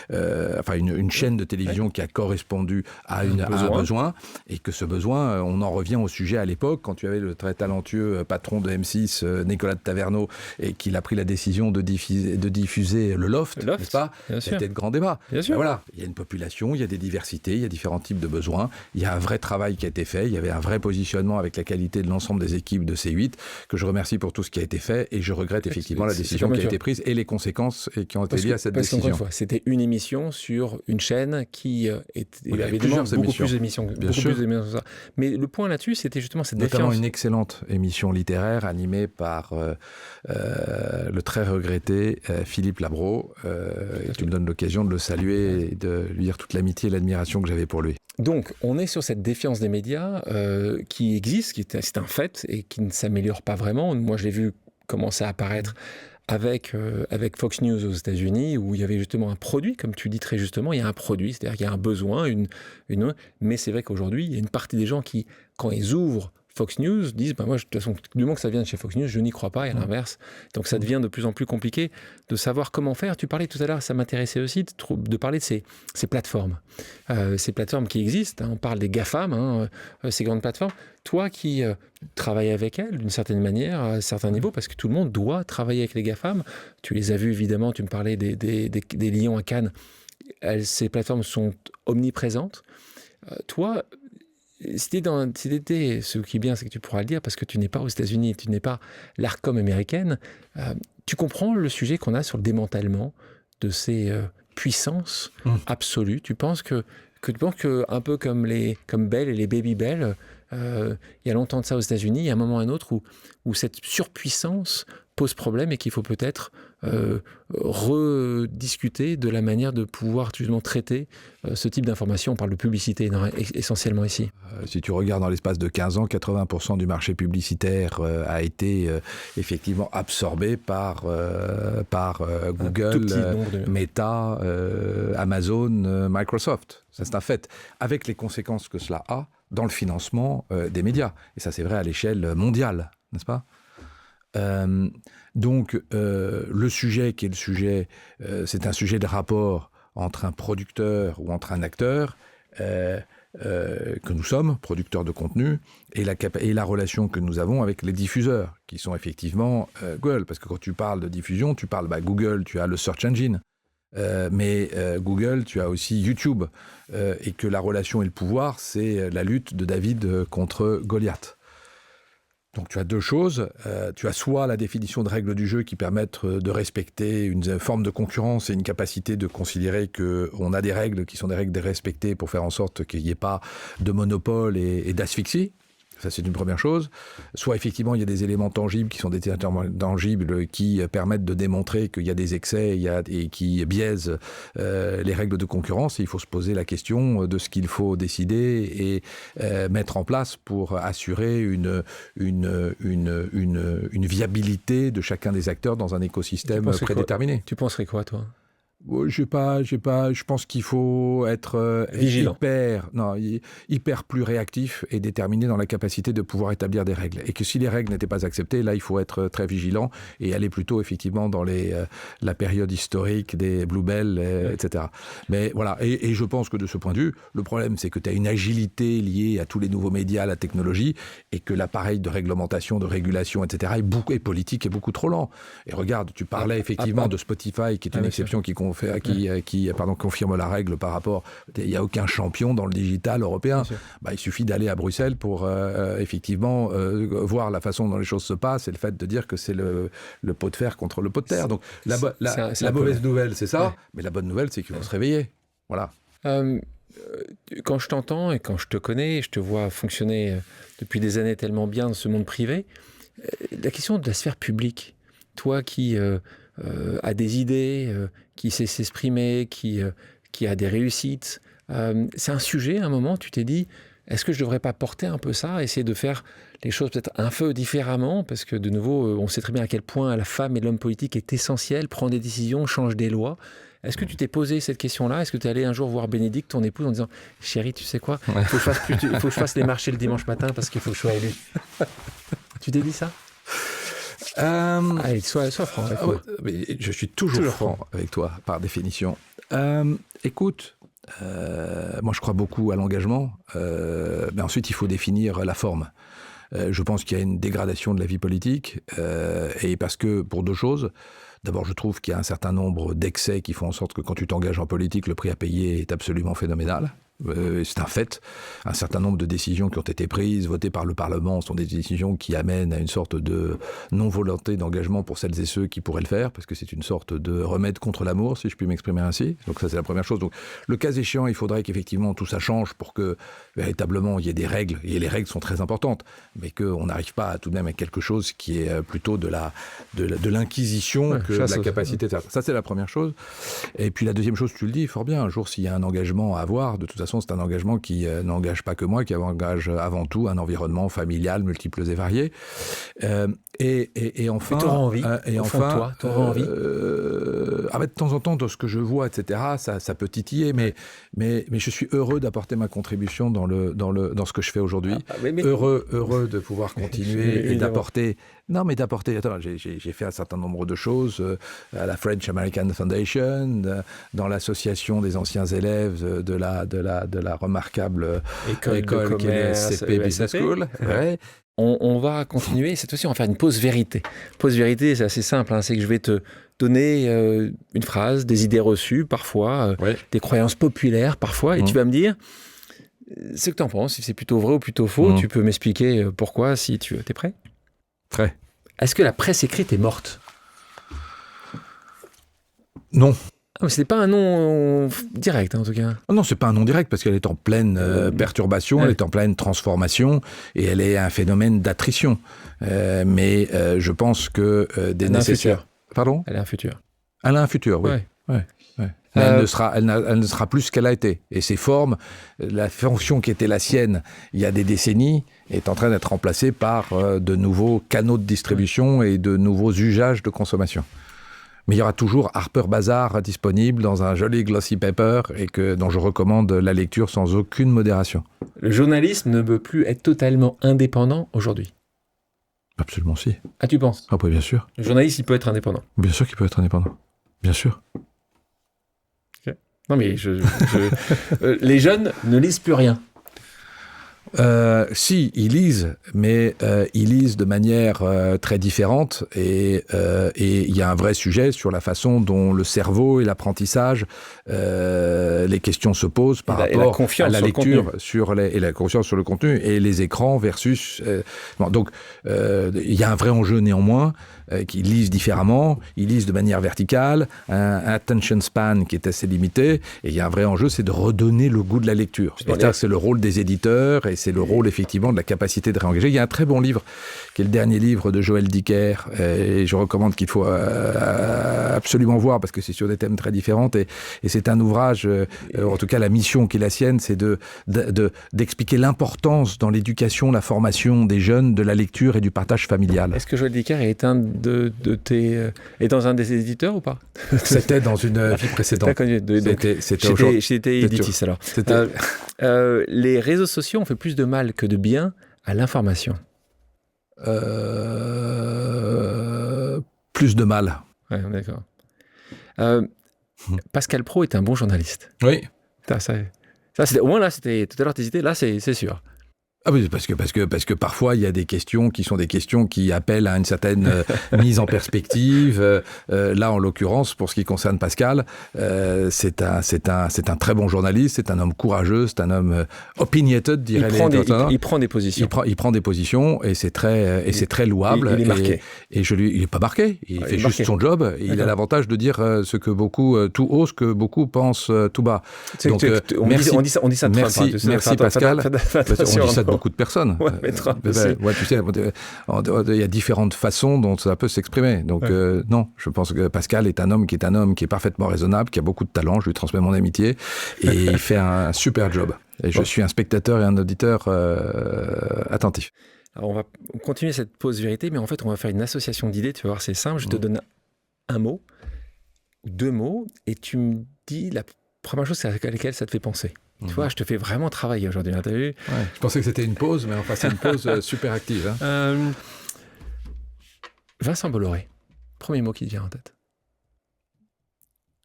une chaîne de télévision qui a correspondu à un besoin, et que ce besoin, on en revient au sujet à l'époque, quand tu avais le très talentueux patron de M6, Nicolas de Taverneau, et qu'il a pris la décision de diffuser le Loft, n'est-ce pas ? C'était de grand débat. Voilà, il y a une population, il y a des diversités, il y a différents types de besoins, il y a un vrai travail qui a été fait, il y avait un vrai positionnement avec la qualité de l'ensemble des équipes de C8, que que je remercie pour tout ce qui a été fait et je regrette effectivement la décision qui a été prise et les conséquences qui ont été liées à cette décision. Parce qu'encore une fois, c'était une émission sur une chaîne qui avait beaucoup plus d'émissions. Mais le point là-dessus, c'était justement cette défiance. Notamment une excellente émission littéraire animée par le très regretté Philippe Labro. Tu me donnes l'occasion de le saluer et de lui dire toute l'amitié et l'admiration que j'avais pour lui. Donc, on est sur cette défiance des médias qui existe, c'est un fait, et qui ne s'améliore pas vraiment. Moi, je l'ai vu commencer à apparaître avec Fox News aux États-Unis, où il y avait justement un produit, comme tu dis très justement, il y a un produit, c'est-à-dire qu'il y a un besoin, mais c'est vrai qu'aujourd'hui, il y a une partie des gens qui, quand ils ouvrent Fox News, disent moi, de toute façon, du moment que ça vient de chez Fox News, je n'y crois pas, et à l'inverse. Donc ça devient de plus en plus compliqué de savoir comment faire. Tu parlais tout à l'heure, ça m'intéressait aussi de parler de ces plateformes. Ces plateformes qui existent, on parle des GAFAM, ces grandes plateformes. Toi qui travailles avec elles d'une certaine manière, à un certain niveau, parce que tout le monde doit travailler avec les GAFAM. Tu les as vus évidemment, tu me parlais des Lions à Cannes. Ces plateformes sont omniprésentes. Toi, ce qui est bien, c'est que tu pourras le dire parce que tu n'es pas aux États-Unis, tu n'es pas l'Arcom américaine. Tu comprends le sujet qu'on a sur le démantèlement de ces puissances absolues. Tu penses que un peu comme Bell et les Baby Bell, il y a longtemps de ça aux États-Unis, il y a un moment ou un autre où cette surpuissance pose problème et qu'il faut peut-être rediscuter de la manière de pouvoir justement traiter ce type d'information. On parle de publicité essentiellement ici. Si tu regardes dans l'espace de 15 ans, 80% du marché publicitaire a été effectivement absorbé par Google, Meta, Amazon, Microsoft. Ça, c'est un fait. Avec les conséquences que cela a dans le financement des médias. Et ça, c'est vrai à l'échelle mondiale, n'est-ce pas ? Donc, le sujet qui est le sujet, c'est un sujet de rapport entre un producteur ou entre un acteur que nous sommes, producteurs de contenu, et la relation que nous avons avec les diffuseurs, qui sont effectivement Google. Parce que quand tu parles de diffusion, tu parles Google, tu as le search engine. Mais Google, tu as aussi YouTube. Et que la relation et le pouvoir, c'est la lutte de David contre Goliath. Donc tu as deux choses, tu as soit la définition de règles du jeu qui permettent de respecter une forme de concurrence et une capacité de considérer qu'on a des règles qui sont des règles respectées pour faire en sorte qu'il n'y ait pas de monopole et d'asphyxie. Ça, c'est une première chose. Soit, effectivement, il y a des éléments tangibles qui sont des tangibles qui permettent de démontrer qu'il y a des excès et qui biaisent les règles de concurrence. Et il faut se poser la question de ce qu'il faut décider et mettre en place pour assurer une viabilité de chacun des acteurs dans un écosystème prédéterminé. Tu penserais quoi, toi ? Je pense qu'il faut être vigilant, hyper plus réactif et déterminé dans la capacité de pouvoir établir des règles. Et que si les règles n'étaient pas acceptées, là, il faut être très vigilant et aller plutôt effectivement dans la période historique des Bluebell, etc. Mais voilà, et je pense que de ce point de vue, le problème, c'est que tu as une agilité liée à tous les nouveaux médias, à la technologie, et que l'appareil de réglementation, de régulation, etc., est politique et beaucoup trop lent. Et regarde, tu parlais effectivement de Spotify, qui est une exception qui confirme la règle par rapport... Il n'y a aucun champion dans le digital européen. Il suffit d'aller à Bruxelles pour effectivement voir la façon dont les choses se passent et le fait de dire que c'est le pot de fer contre le pot de terre. Donc la mauvaise nouvelle, c'est ça, mais la bonne nouvelle, c'est qu'il faut se réveiller. Voilà. Quand je t'entends et quand je te connais, je te vois fonctionner depuis des années tellement bien dans ce monde privé, la question de la sphère publique, toi qui a des idées, qui sait s'exprimer, qui a des réussites. C'est un sujet, à un moment, tu t'es dit, est-ce que je ne devrais pas porter un peu ça, essayer de faire les choses peut-être un peu différemment, parce que de nouveau, on sait très bien à quel point la femme et l'homme politique est essentiel, prend des décisions, change des lois. Est-ce que tu t'es posé cette question-là ? Est-ce que tu es allé un jour voir Bénédicte, ton épouse, en disant « Chérie, tu sais quoi ? Il faut que je fasse les marchés le dimanche matin parce qu'il faut que je sois élu. » Tu t'es dit ça ? Allez, sois franc avec moi. Mais je suis toujours franc avec toi, par définition. Écoute, moi je crois beaucoup à l'engagement, mais ensuite il faut définir la forme. Je pense qu'il y a une dégradation de la vie politique, et parce que, pour deux choses, d'abord je trouve qu'il y a un certain nombre d'excès qui font en sorte que quand tu t'engages en politique, le prix à payer est absolument phénoménal. C'est un fait. Un certain nombre de décisions qui ont été prises, votées par le Parlement, sont des décisions qui amènent à une sorte de non-volonté d'engagement pour celles et ceux qui pourraient le faire, parce que c'est une sorte de remède contre l'amour, si je puis m'exprimer ainsi. Donc ça, c'est la première chose. Donc, le cas échéant, il faudrait qu'effectivement tout ça change pour que véritablement il y ait des règles, et les règles sont très importantes, mais qu'on n'arrive pas tout de même à quelque chose qui est plutôt de l'inquisition que de la capacité de faire. Ça, c'est la première chose. Et puis la deuxième chose, tu le dis fort bien, un jour, s'il y a un engagement à avoir, de toute façon, c'est un engagement qui n'engage pas que moi, qui engage avant tout un environnement familial, multiples et variés. Et enfin... Mais t'auras envie, t'auras envie. De temps en temps, dans ce que je vois, etc., ça peut titiller, mais je suis heureux d'apporter ma contribution dans ce que je fais aujourd'hui. Heureux de pouvoir continuer et d'apporter... Non, mais d'apporter... Attends, j'ai fait un certain nombre de choses à la French American Foundation, dans l'association des anciens élèves de la remarquable école qui est SCP Business School. Ouais. On va continuer, cette fois-ci on va faire une pause vérité. Pause vérité, c'est assez simple, hein, c'est que je vais te donner une phrase, des idées reçues parfois, des croyances populaires parfois, et tu vas me dire ce que tu en penses, si c'est plutôt vrai ou plutôt faux. Tu peux m'expliquer pourquoi si tu veux. T'es prêt ? Prêt. Est-ce que la presse écrite est morte ? Non. Ah, mais ce n'est pas un nom direct, hein, en tout cas. Non, c'est pas un nom direct, parce qu'elle est en pleine perturbation, elle est en pleine transformation, et elle est un phénomène d'attrition. Mais je pense que des nécessaires... Pardon ? Elle a un futur. Elle a un futur, oui. Ouais. Mais elle ne sera plus ce qu'elle a été. Et ses formes, la fonction qui était la sienne il y a des décennies, est en train d'être remplacée par de nouveaux canaux de distribution et de nouveaux usages de consommation. Mais il y aura toujours Harper Bazaar disponible dans un joli glossy paper et dont je recommande la lecture sans aucune modération. Le journalisme ne peut plus être totalement indépendant aujourd'hui. Absolument si. Ah, tu penses ? Ah oui, bien sûr. Le journaliste, il peut être indépendant. Bien sûr qu'il peut être indépendant. Bien sûr. Okay. Non mais les jeunes ne lisent plus rien. Si, ils lisent, mais ils lisent de manière très différente et il y a un vrai sujet sur la façon dont le cerveau et l'apprentissage, les questions se posent par rapport à la lecture et la confiance sur le contenu et les écrans versus... Donc, il y a un vrai enjeu néanmoins, qu'ils lisent différemment, ils lisent de manière verticale, un attention span qui est assez limité, et il y a un vrai enjeu, c'est de redonner le goût de la lecture. C'est le rôle des éditeurs, et c'est le rôle effectivement de la capacité de réengager. Il y a un très bon livre, qui est le dernier livre de Joël Dicker, et je recommande qu'il faut absolument voir, parce que c'est sur des thèmes très différents, et c'est un ouvrage, en tout cas la mission qui est la sienne, c'est d'expliquer l'importance dans l'éducation, la formation des jeunes, de la lecture et du partage familial. Est-ce que Joël Dicker est est dans un des éditeurs ou pas ? C'était dans une vie précédente. C'était Editis alors. Les réseaux sociaux ont fait plus de mal que de bien à l'information. Plus de mal. Ouais, d'accord. Pascal Praud est un bon journaliste. Oui. Ça c'était, au moins là, c'était tout à l'heure t'hésitais, là c'est sûr. Ah oui, parce que parfois il y a des questions qui sont des questions qui appellent à une certaine mise en perspective. Là, en l'occurrence, pour ce qui concerne Pascal, c'est un très bon journaliste, c'est un homme courageux, c'est un homme opinionated, dirait les... Il prend des positions. Il prend des positions et c'est très louable. Il est marqué. Il est pas marqué. Il fait juste son job. Et il a l'avantage de dire ce que beaucoup tout haut, ce que beaucoup pensent tout bas. Donc merci. On dit ça de Trump. Merci Pascal. On dit ça de beaucoup de personnes. Tu sais, il y a différentes façons dont ça peut s'exprimer. Donc non, je pense que Pascal est un homme qui est parfaitement raisonnable, qui a beaucoup de talent. Je lui transmets mon amitié et il fait un super job. Et je suis un spectateur et un auditeur attentif. Alors on va continuer cette pause vérité, mais en fait on va faire une association d'idées. Tu vas voir, c'est simple. Je te donne un mot, deux mots, et tu me dis la première chose à laquelle ça te fait penser. Tu vois, je te fais vraiment travailler aujourd'hui, t'as vu ? Je pensais que c'était une pause, mais enfin c'est une pause super active. Hein. Vincent Bolloré, premier mot qui te vient en tête.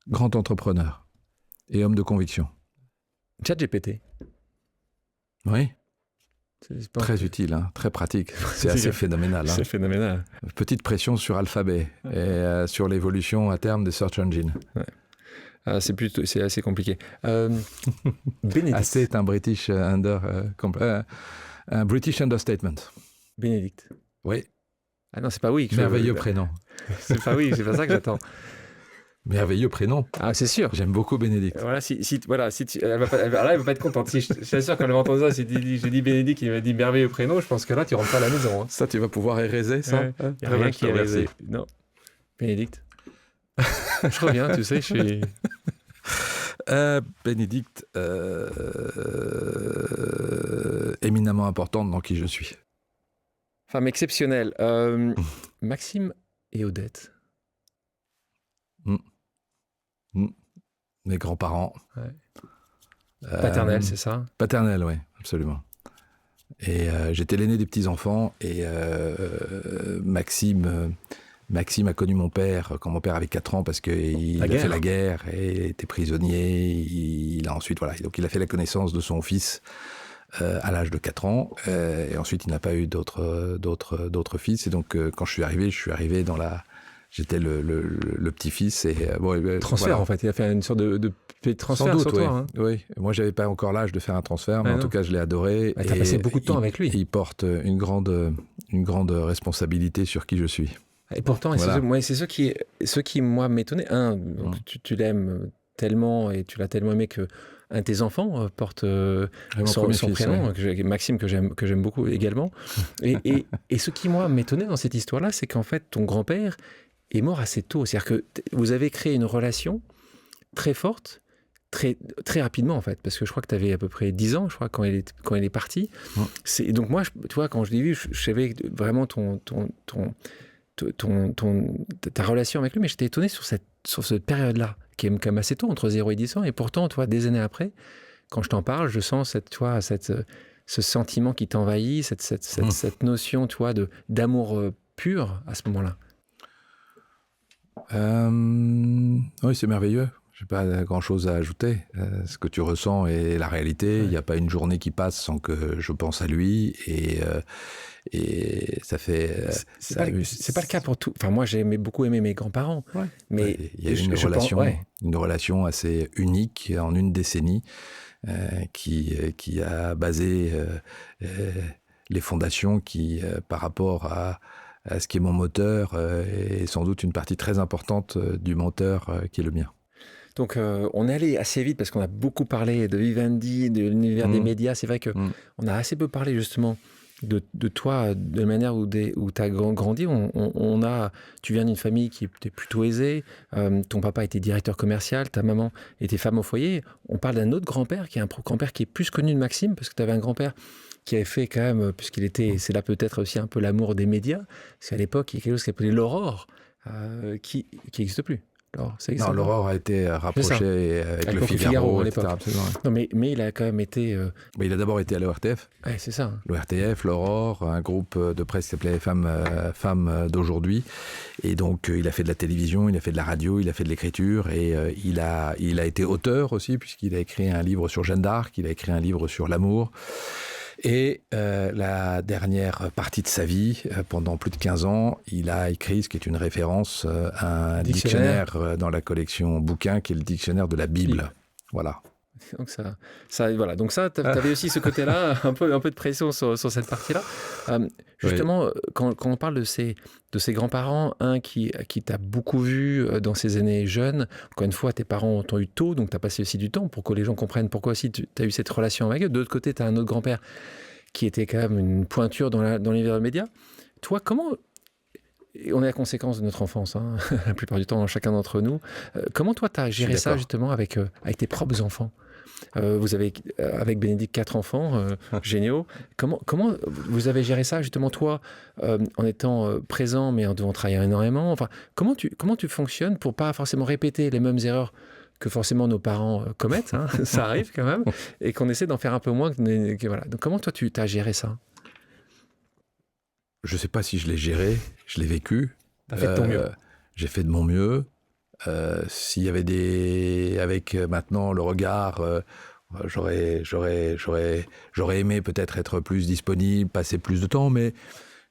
Grand entrepreneur et homme de conviction. ChatGPT. Oui. C'est très utile, hein, très pratique. C'est assez phénoménal. C'est phénoménal. Petite pression sur Alphabet et sur l'évolution à terme des search engines. C'est assez compliqué. Bénédicte. Assez est un British un British understatement. Bénédicte. Oui. Ah non, c'est pas oui. Merveilleux prénom. C'est pas oui, c'est pas ça que j'attends. Merveilleux prénom. Ah, c'est sûr. J'aime beaucoup Bénédicte. Voilà, elle va pas être contente. Si je suis sûr qu'elle va entendre ça, si j'ai dit Bénédicte, il m'a dit merveilleux prénom, je pense que là, tu rentres pas à la maison. Hein. Ça, tu vas pouvoir éraiser, ça. Il n'y a rien qui est érasé. Non. Bénédicte. Je reviens, tu sais, je suis... Bénédicte, éminemment importante dans qui je suis. Femme exceptionnelle. Maxime et Odette. Mes grands-parents. Ouais. Paternelle, c'est ça? Paternelle, oui, absolument. Et j'étais l'aîné des petits-enfants et Maxime a connu mon père quand mon père avait 4 ans parce qu'il a fait la guerre et était prisonnier. Il a ensuite, donc il a fait la connaissance de son fils à l'âge de 4 ans. Et ensuite, il n'a pas eu d'autres fils. Et donc, quand je suis arrivé dans la... J'étais le petit-fils. Et, transfert, en fait. Il a fait une sorte de transfert sur toi. Hein. Oui. Moi, je n'avais pas encore l'âge de faire un transfert, mais en tout cas, je l'ai adoré. Tu as passé beaucoup de temps avec lui. Il porte une grande responsabilité sur qui je suis. Et pourtant, c'est ce qui moi, m'étonnait. Tu l'aimes tellement et tu l'as tellement aimé que un de tes enfants porte son prénom, Maxime, que j'aime beaucoup également. Et ce qui, moi, m'étonnait dans cette histoire-là, c'est qu'en fait, ton grand-père est mort assez tôt. C'est-à-dire que vous avez créé une relation très forte, très, très rapidement, en fait, parce que je crois que tu avais à peu près 10 ans, je crois, quand il est parti. Ouais. Donc moi, tu vois, quand je l'ai vu, je savais vraiment ta relation avec lui, mais j'étais étonné sur cette période-là, qui est quand même assez tôt, entre 0 et 10 ans, et pourtant, tu vois, des années après, quand je t'en parle, je sens ce sentiment qui t'envahit, cette notion, tu vois, d'amour pur à ce moment-là. Oui, c'est merveilleux. Je n'ai pas grand-chose à ajouter. Ce que tu ressens est la réalité. Il n'y a pas une journée qui passe sans que je pense à lui. Et ça fait... C'est pas le cas pour tout. Enfin, moi, j'ai beaucoup aimé mes grands-parents. Ouais. Mais il y a une relation assez unique en une décennie qui a basé les fondations qui, par rapport à ce qui est mon moteur, est sans doute une partie très importante du moteur qui est le mien. Donc, on est allé assez vite parce qu'on a beaucoup parlé de Vivendi, de l'univers des médias. C'est vrai qu'on a assez peu parlé justement de toi, de la manière où tu as grandi. Tu viens d'une famille qui était plutôt aisée. Ton papa était directeur commercial, ta maman était femme au foyer. On parle d'un autre grand-père, qui est un grand-père qui est plus connu de Maxime, parce que tu avais un grand-père qui avait fait quand même, puisqu'il était, c'est là peut-être aussi un peu l'amour des médias, parce qu'à l'époque, il y a quelque chose qui s'appelait l'Aurore, qui n'existe plus. Non, l'Aurore a été rapprochée avec le Figaro, etc. Non, mais il a quand même été... Mais il a d'abord été à l'ORTF. Ouais, c'est ça. L'ORTF, l'Aurore, un groupe de presse qui s'appelait Femmes d'aujourd'hui. Et donc, il a fait de la télévision, il a fait de la radio, il a fait de l'écriture. Et il a été auteur aussi, puisqu'il a écrit un livre sur Jeanne d'Arc, il a écrit un livre sur l'amour. Et la dernière partie de sa vie, pendant plus de 15 ans, il a écrit ce qui est une référence à un dictionnaire dans la collection bouquin, qui est le dictionnaire de la Bible. Voilà. Donc voilà. Donc ça, tu avais aussi ce côté-là, un peu de pression sur cette partie-là. Justement, oui. quand on parle de ces grands-parents, qui t'a beaucoup vu dans ces années jeunes, encore une fois, tes parents t'ont eu tôt, donc tu as passé aussi du temps pour que les gens comprennent pourquoi aussi tu as eu cette relation avec eux. De l'autre côté, tu as un autre grand-père qui était quand même une pointure dans l'univers des médias. Toi, comment... Et on est la conséquence de notre enfance, hein, la plupart du temps, chacun d'entre nous. Comment toi, tu as géré ça justement avec tes propres enfants ? Vous avez, avec Bénédicte, 4 enfants géniaux. Comment vous avez géré ça, justement, toi, en étant présent, mais en devant travailler énormément ? Enfin, comment tu fonctionnes pour pas forcément répéter les mêmes erreurs que forcément nos parents commettent, hein, ça arrive quand même, et qu'on essaie d'en faire un peu moins. Voilà. Donc, comment toi, tu as géré ça ? Je ne sais pas si je l'ai géré, je l'ai vécu. Tu as fait de ton mieux. J'ai fait de mon mieux. S'il y avait avec maintenant le regard, j'aurais aimé peut-être être plus disponible, passer plus de temps, mais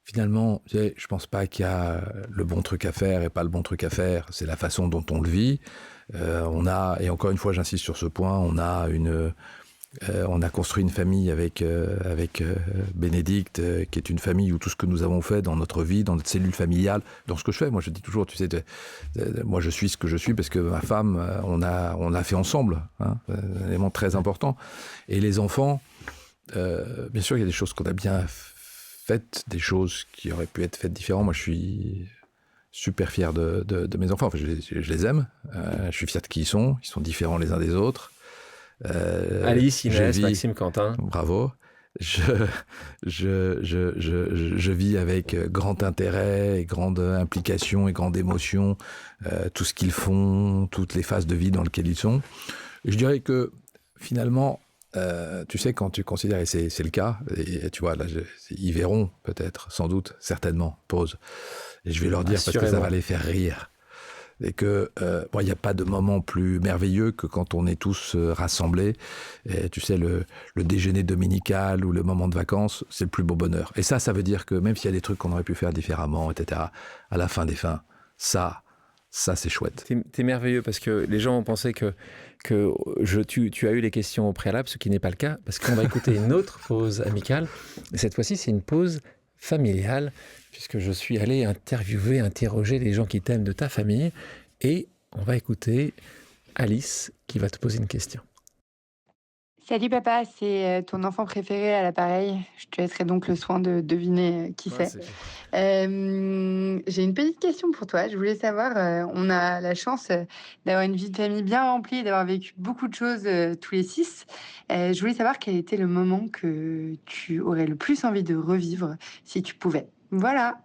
finalement, je ne pense pas qu'il y a le bon truc à faire et pas le bon truc à faire. C'est la façon dont on le vit. Et encore une fois, j'insiste sur ce point, on a construit une famille avec Bénédicte, qui est une famille où tout ce que nous avons fait dans notre vie, dans notre cellule familiale, dans ce que je fais, moi je dis toujours, tu sais, moi je suis ce que je suis parce que ma femme, on a fait ensemble, hein, un élément très important. Et les enfants, bien sûr, il y a des choses qu'on a bien faites, des choses qui auraient pu être faites différemment. Moi, je suis super fier de mes enfants. Enfin, je les aime. Je suis fier de qui ils sont différents les uns des autres. Alice, Inès, Maxime, Quentin. Bravo. Je vis avec grand intérêt et grande implication et grande émotion tout ce qu'ils font, toutes les phases de vie dans lesquelles ils sont. Et je dirais que finalement, tu sais, quand tu considères, et c'est le cas, et tu vois, là, ils verront peut-être, sans doute, certainement, pause. Et je vais leur dire parce que ça va les faire rire. Et que, il n'y a pas de moment plus merveilleux que quand on est tous rassemblés. Et tu sais, le déjeuner dominical ou le moment de vacances, c'est le plus beau bonheur. Et ça veut dire que même s'il y a des trucs qu'on aurait pu faire différemment, etc., à la fin des fins, ça c'est chouette. T'es merveilleux parce que les gens ont pensé que tu as eu les questions au préalable, ce qui n'est pas le cas, parce qu'on va écouter une autre pause amicale. Et cette fois-ci, c'est une pause familiale, puisque je suis allé interroger les gens qui t'aiment de ta famille, et on va écouter Alice qui va te poser une question. Salut papa, c'est ton enfant préféré à l'appareil. Je te laisserai donc le soin de deviner qui c'est. J'ai une petite question pour toi. Je voulais savoir, on a la chance d'avoir une vie de famille bien remplie, d'avoir vécu beaucoup de choses tous les 6. Je voulais savoir quel était le moment que tu aurais le plus envie de revivre si tu pouvais. Voilà.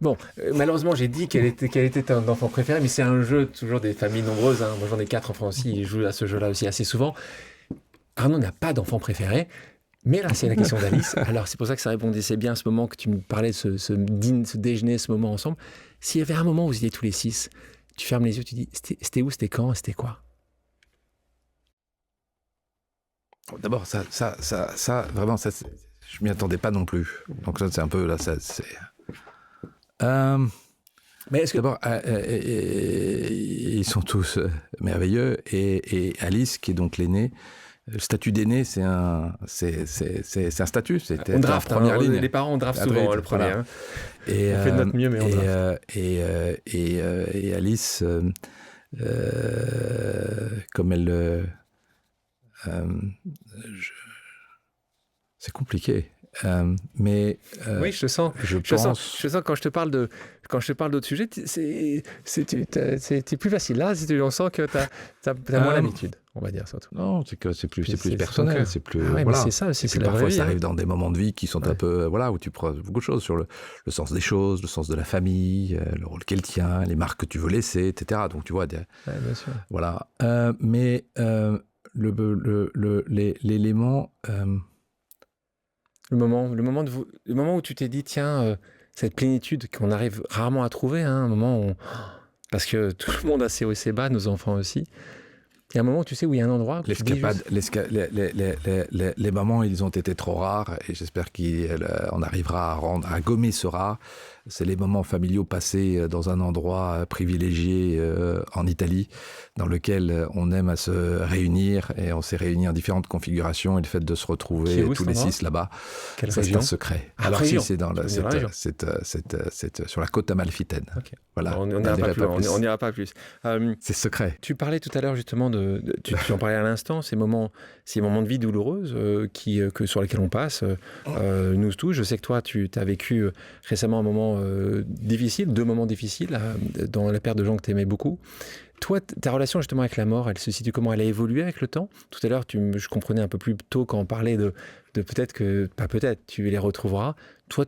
Bon, malheureusement, j'ai dit quel était ton enfant préféré, mais c'est un jeu toujours des familles nombreuses. Hein. Moi, j'en ai 4 enfants aussi, ils jouent à ce jeu-là aussi assez souvent. Arnaud n'a pas d'enfant préféré, mais là, c'est la question d'Alice. Alors, c'est pour ça que ça répondait bien à ce moment que tu me parlais de ce déjeuner, ce moment ensemble. S'il y avait un moment où vous étiez tous les 6, tu fermes les yeux, tu dis, c'était où, c'était quand, c'était quoi? D'abord, ça, vraiment, je m'y attendais pas non plus. Donc ça, c'est un peu, là, mais est-ce que d'abord, ils sont tous merveilleux, et Alice, qui est donc l'aînée, le statut d'aîné, c'est un statut. On draft, première ligne. Les parents, on draft souvent le premier. Voilà. Hein. On fait de notre mieux, mais on draft. Et Alice, comme elle... c'est compliqué. Mais oui, je sens quand je te parle d'autres sujets, c'est plus facile. Là, on sent que t'as moins l'habitude, on va dire surtout. Non, c'est que c'est plus personnel, c'est plus. Ah ouais, voilà. Mais c'est ça aussi. C'est parfois, ça arrive hein. dans des moments de vie qui sont un peu, où tu prends beaucoup de choses sur le sens des choses, le sens de la famille, le rôle qu'elle tient, les marques que tu veux laisser, etc. Donc tu vois, bien sûr. Voilà. Mais l'élément. Le moment où tu t'es dit, tiens, cette plénitude qu'on arrive rarement à trouver, hein, un moment où parce que tout le monde a ses hauts et ses bas, nos enfants aussi. Il y a un moment, tu sais, où il y a un endroit... Les moments, ils ont été trop rares, et j'espère qu'on arrivera à gommer ce rare. C'est les moments familiaux passés dans un endroit privilégié en Italie, dans lequel on aime à se réunir, et on s'est réunis en différentes configurations, et le fait de se retrouver tous les 6 là-bas, c'est un secret. Alors si, c'est sur la côte amalfitaine. Okay. Voilà. On n'ira pas plus. C'est secret. Tu parlais tout à l'heure justement tu en parlais à l'instant, ces moments de vie douloureuses sur lesquels on passe, nous tous. Je sais que toi, tu as vécu récemment un moment difficile, 2 moments difficiles dans la perte de gens que tu aimais beaucoup. Toi, ta relation justement avec la mort, elle se situe comment? Elle a évolué avec le temps? Tout à l'heure, je comprenais un peu plus tôt quand on parlait de peut-être que, pas peut-être, tu les retrouveras. Toi,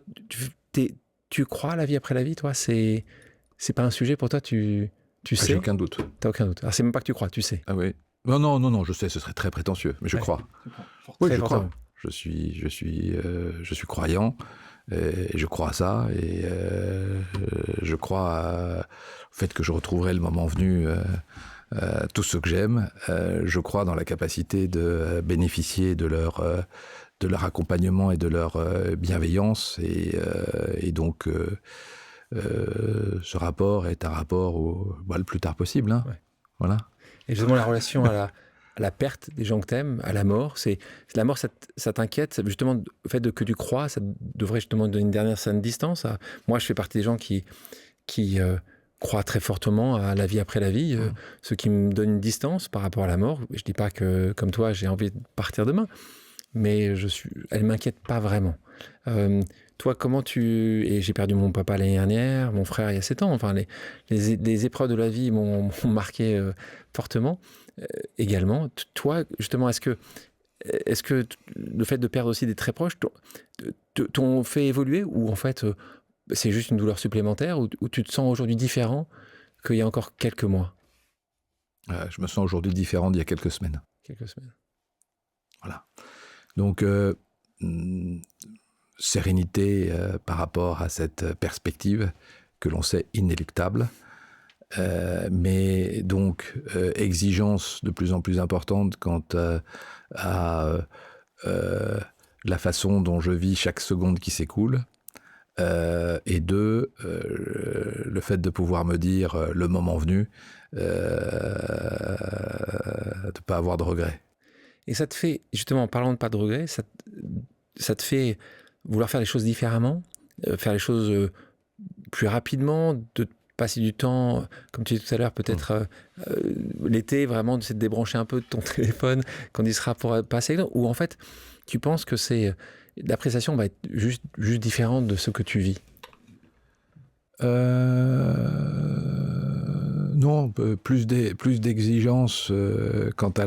tu crois à la vie après la vie, toi? C'est pas un sujet pour toi, tu sais? J'ai aucun doute. T'as aucun doute. Alors, c'est même pas que tu crois, tu sais. Ah oui. Non, je sais, ce serait très prétentieux, mais je crois. Oui, je crois. Je suis croyant, et je crois à ça, et je crois au fait que je retrouverai le moment venu tout ce que j'aime. Je crois dans la capacité de bénéficier de leur leur accompagnement et de leur bienveillance. Et donc, ce rapport est un rapport le plus tard possible. Hein. Ouais. Voilà. Et justement, la relation à la perte des gens que t'aimes, à la mort, la mort, ça t'inquiète, justement, le fait que tu crois, ça devrait justement donner une dernière certaine distance. Moi, je fais partie des gens qui croient très fortement à la vie après la vie, ce qui me donne une distance par rapport à la mort. Je dis pas que, comme toi, j'ai envie de partir demain, mais elle m'inquiète pas vraiment. Toi, et j'ai perdu mon papa l'année dernière, mon frère il y a 7 ans, enfin, les épreuves de la vie m'ont marqué fortement également. Toi, justement, est-ce que le fait de perdre aussi des très proches t'ont fait évoluer, ou en fait, c'est juste une douleur supplémentaire, ou tu te sens aujourd'hui différent qu'il y a encore quelques mois? Je me sens aujourd'hui différent d'il y a quelques semaines. Quelques semaines. Voilà. Donc, sérénité par rapport à cette perspective que l'on sait inéluctable, mais donc exigence de plus en plus importante quant à la façon dont je vis chaque seconde qui s'écoule, et le fait de pouvoir me dire le moment venu, de ne pas avoir de regrets. Et ça te fait, justement, en parlant de pas de regrets, ça te fait vouloir faire les choses différemment, faire les choses plus rapidement, de passer du temps, comme tu disais tout à l'heure, peut-être l'été, vraiment, de se débrancher un peu de ton téléphone quand il sera pour passer, ou en fait, tu penses que l'appréciation va être juste différente de ce que tu vis? Non, plus d'exigence quant à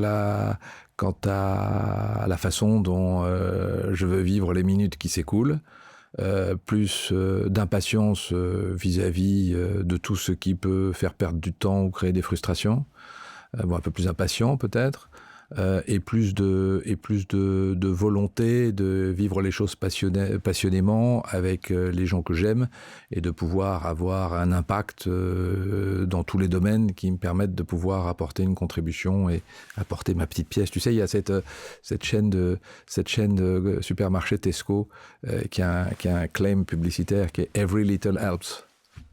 la façon dont je veux vivre les minutes qui s'écoulent, plus d'impatience vis-à-vis de tout ce qui peut faire perdre du temps ou créer des frustrations, un peu plus impatient peut-être, et plus de volonté de vivre les choses passionnément avec les gens que j'aime, et de pouvoir avoir un impact dans tous les domaines qui me permettent de pouvoir apporter une contribution et apporter ma petite pièce. Tu sais, il y a cette chaîne de supermarché Tesco qui a un claim publicitaire qui est « Every little helps ».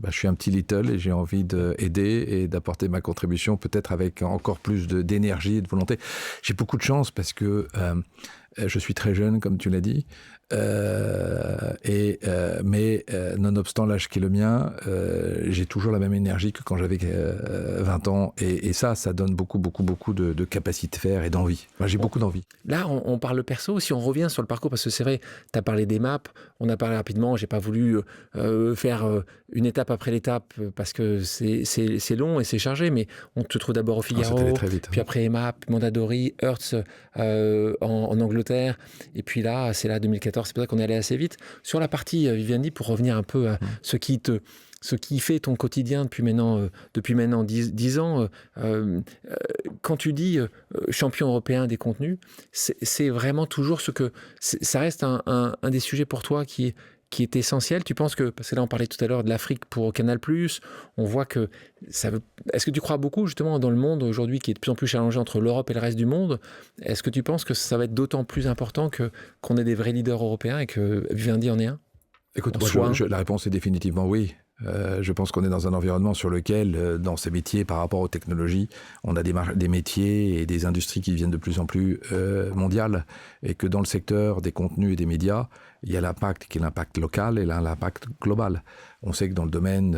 Je suis un petit little et j'ai envie d'aider et d'apporter ma contribution, peut-être avec encore plus d'énergie et de volonté. J'ai beaucoup de chance parce que je suis très jeune, comme tu l'as dit, mais nonobstant l'âge qui est le mien, j'ai toujours la même énergie que quand j'avais 20 ans, et ça donne beaucoup de capacité de faire et d'envie. J'ai beaucoup d'envie. Là, on parle perso, si on revient sur le parcours, parce que c'est vrai, tu as parlé des maps, on a parlé rapidement, j'ai pas voulu faire une étape après l'étape, parce que c'est long et c'est chargé, mais on te trouve d'abord au Figaro, très vite, puis après Emap, Mondadori, Hertz en Angleterre, et puis là, c'est là 2014, c'est pour ça qu'on est allé assez vite. Sur la partie Vivendi, pour revenir un peu à ce qui fait ton quotidien depuis maintenant 10 ans, quand tu dis champion européen des contenus, c'est vraiment toujours ça reste un des sujets pour toi qui est essentiel. Tu penses parce que là on parlait tout à l'heure de l'Afrique pour Canal+, on voit que est-ce que tu crois beaucoup justement dans le monde aujourd'hui qui est de plus en plus challengé entre l'Europe et le reste du monde? Est-ce que tu penses que ça va être d'autant plus important qu'on ait des vrais leaders européens et que Vivendi en est un? Écoute, la réponse est définitivement oui. Je pense qu'on est dans un environnement sur lequel, dans ces métiers, par rapport aux technologies, on a des métiers et des industries qui deviennent de plus en plus mondiales, et que dans le secteur des contenus et des médias, il y a l'impact qui est l'impact local et l'impact global. On sait que dans le domaine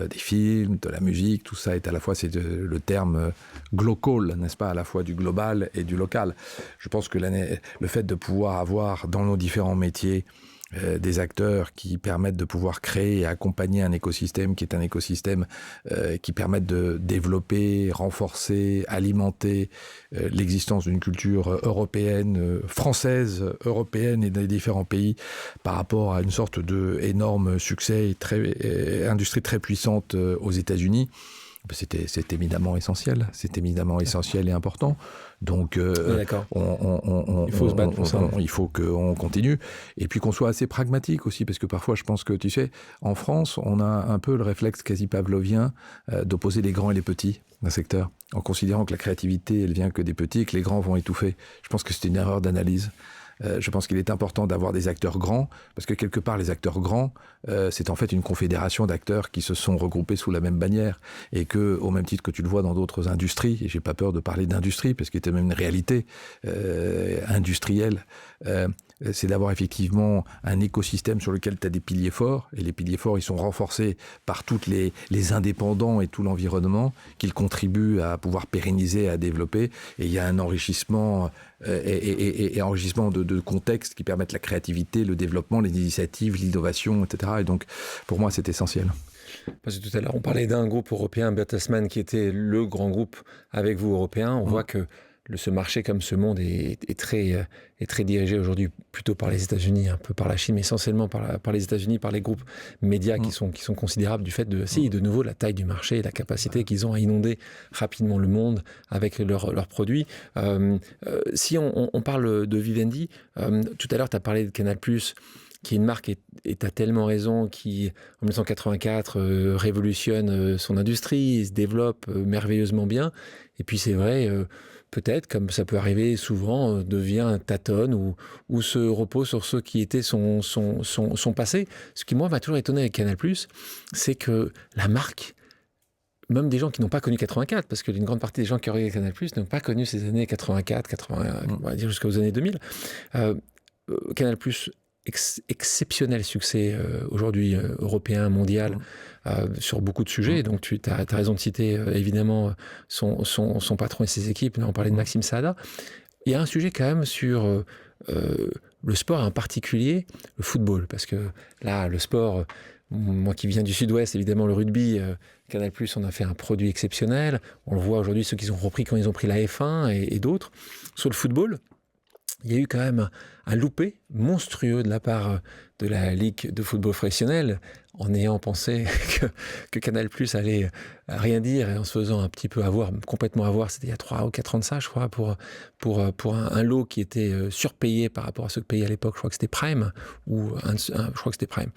des films, de la musique, tout ça est à la fois, c'est le terme global, n'est-ce pas, à la fois du global et du local. Je pense que le fait de pouvoir avoir dans nos différents métiers des acteurs qui permettent de pouvoir créer et accompagner un écosystème qui est un écosystème qui permet de développer, renforcer, alimenter l'existence d'une culture européenne, française, européenne et des différents pays par rapport à une sorte d'énorme succès et industrie très puissante aux États-Unis. C'est éminemment essentiel. C'est éminemment essentiel et important. Donc, il faut se battre pour ça. Il faut qu'on continue. Et puis qu'on soit assez pragmatique aussi, parce que parfois, je pense que, tu sais, en France, on a un peu le réflexe quasi pavlovien d'opposer les grands et les petits d'un secteur, en considérant que la créativité, elle vient que des petits et que les grands vont étouffer. Je pense que c'est une erreur d'analyse. Je pense qu'il est important d'avoir des acteurs grands, parce que quelque part, les acteurs grands, c'est en fait une confédération d'acteurs qui se sont regroupés sous la même bannière, et que, au même titre que tu le vois dans d'autres industries, et j'ai pas peur de parler d'industrie, parce que c'est même une réalité industrielle, c'est d'avoir effectivement un écosystème sur lequel tu as des piliers forts, et les piliers forts, ils sont renforcés par tous les indépendants et tout l'environnement qu'ils contribuent à pouvoir pérenniser, à développer, et il y a un enrichissement et enrichissement de contexte qui permettent la créativité, le développement, les initiatives, l'innovation, etc. Et donc, pour moi, c'est essentiel. Parce que tout à l'heure, on parlait d'un groupe européen, Bertelsmann, qui était le grand groupe avec vous européen. On voit que ce marché comme ce monde est très dirigé aujourd'hui plutôt par les États-Unis, un peu par la Chine, mais essentiellement par les États-Unis, par les groupes médias qui sont considérables du fait de nouveau la taille du marché et la capacité qu'ils ont à inonder rapidement le monde avec leurs produits. Si on parle de Vivendi, tout à l'heure tu as parlé de Canal+, qui est une marque, et tu as tellement raison, qui en 1984 révolutionne son industrie, se développe merveilleusement bien. Et puis c'est vrai, peut-être, comme ça peut arriver souvent, devient tâtonne ou se repose sur ce qui était son passé. Ce qui, moi, m'a toujours étonné avec Canal+, c'est que la marque, même des gens qui n'ont pas connu 84, parce que une grande partie des gens qui ont regardé Canal+, n'ont pas connu ces années 84, 80, on va dire jusqu'aux années 2000. Canal+, exceptionnel succès aujourd'hui européen, mondial, sur beaucoup de sujets. Donc tu as raison de citer évidemment son patron et ses équipes. Là, on parlait de Maxime Saada. Il y a un sujet quand même sur le sport, en particulier le football, parce que là, le sport, moi qui viens du Sud-Ouest, évidemment le rugby, Canal+, on a fait un produit exceptionnel. On le voit aujourd'hui, ceux qu'ils ont repris quand ils ont pris la F1 et d'autres. Sur le football, il y a eu quand même un loupé monstrueux de la part de la Ligue de football professionnel, en ayant pensé que Canal+ allait rien dire et en se faisant un petit peu complètement avoir, c'était il y a 3 ou 4 ans de ça, je crois, pour un lot qui était surpayé par rapport à ce que payait à l'époque, je crois que c'était Prime, je crois que c'était Prime.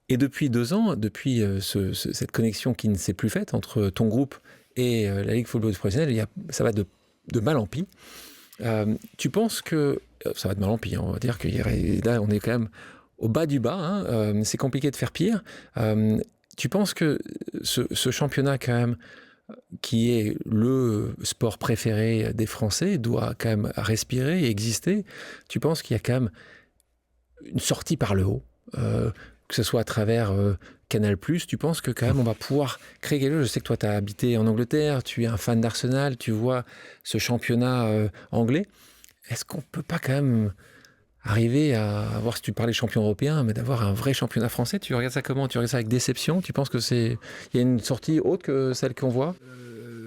Et depuis 2 ans, depuis cette connexion qui ne s'est plus faite entre ton groupe et la Ligue de football professionnel, ça va de mal en pis. Tu penses que ça va de mal en pire, on va dire que là on est quand même au bas du bas, c'est compliqué de faire pire. Tu penses que ce championnat quand même, qui est le sport préféré des Français, doit quand même respirer et exister? Tu penses qu'il y a quand même une sortie par le haut, que ce soit à travers Canal+, tu penses que quand même on va pouvoir créer quelque chose? Je sais que toi tu as habité en Angleterre, tu es un fan d'Arsenal, tu vois ce championnat anglais. Est-ce qu'on peut pas quand même arriver à avoir, si tu parlais champion européen, mais d'avoir un vrai championnat français? Tu regardes ça comment? Tu regardes ça avec déception? Tu penses il y a une sortie autre que celle qu'on voit?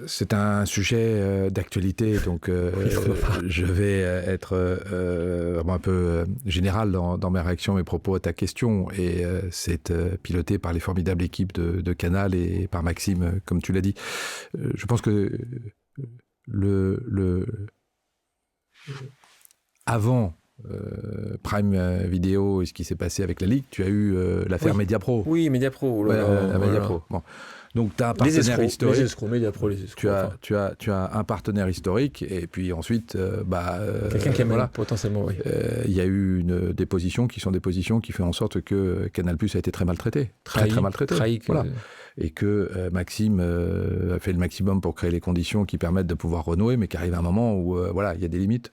C'est un sujet d'actualité, donc je vais être un peu général dans mes réactions, mes propos à ta question, et c'est piloté par les formidables équipes de Canal et par Maxime, comme tu l'as dit. Je pense que avant Prime Video et ce qui s'est passé avec la Ligue, tu as eu l'affaire Mediapro. Oui, Mediapro. Mediapro. Bon. Donc tu as un partenaire historique. Les escrocs, Mediapro, les escrocs. Tu as un partenaire historique, et puis ensuite, quelqu'un qui amène potentiellement, oui. Il y a eu des positions qui fait en sorte que Canal+ a été très maltraité, très maltraité. Voilà. Et que Maxime a fait le maximum pour créer les conditions qui permettent de pouvoir renouer, mais qu'arrive un moment où il y a des limites.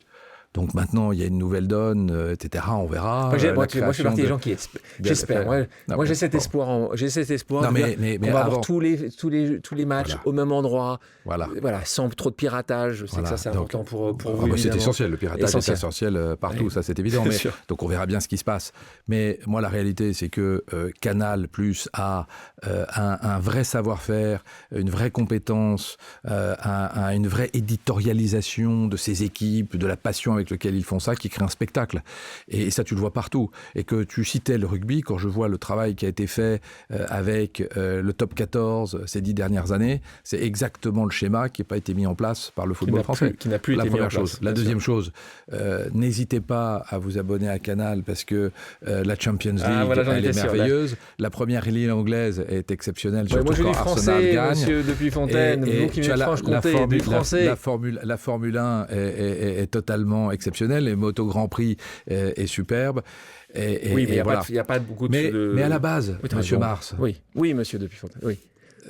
Donc maintenant, il y a une nouvelle donne, etc. On verra. Moi, je fais partie des gens qui j'espère. Moi, j'ai cet espoir. J'ai cet espoir. Mais on va avoir tous les matchs au même endroit. Voilà, sans trop de piratage. Je sais que ça, c'est important pour vous. C'est essentiel. Le piratage est essentiel partout. Ça, c'est évident. Donc, on verra bien ce qui se passe. Mais moi, la réalité, c'est que Canal+ a un vrai savoir-faire, une vraie compétence, une vraie éditorialisation de ses équipes, de la passion avec lequel ils font ça, qui crée un spectacle. Et ça, tu le vois partout. Et que tu citais le rugby, quand je vois le travail qui a été fait avec le top 14 ces 10 dernières années, c'est exactement le schéma qui n'a pas été mis en place par le football français. Qui n'a plus été mis en place. La deuxième chose, n'hésitez pas à vous abonner à Canal, parce que la Champions League, elle est merveilleuse. La première ligue anglaise est exceptionnelle. Moi, je dis français, monsieur Depuis Fontaine. Vous qui venez de Franche-Comté, du français. La Formule 1 est totalement exceptionnel. Les motos Grand Prix est superbe. Oui, mais il n'y a pas beaucoup de... Mais à la base, Monsieur Mars. Oui, Monsieur de Puyfontaine, oui.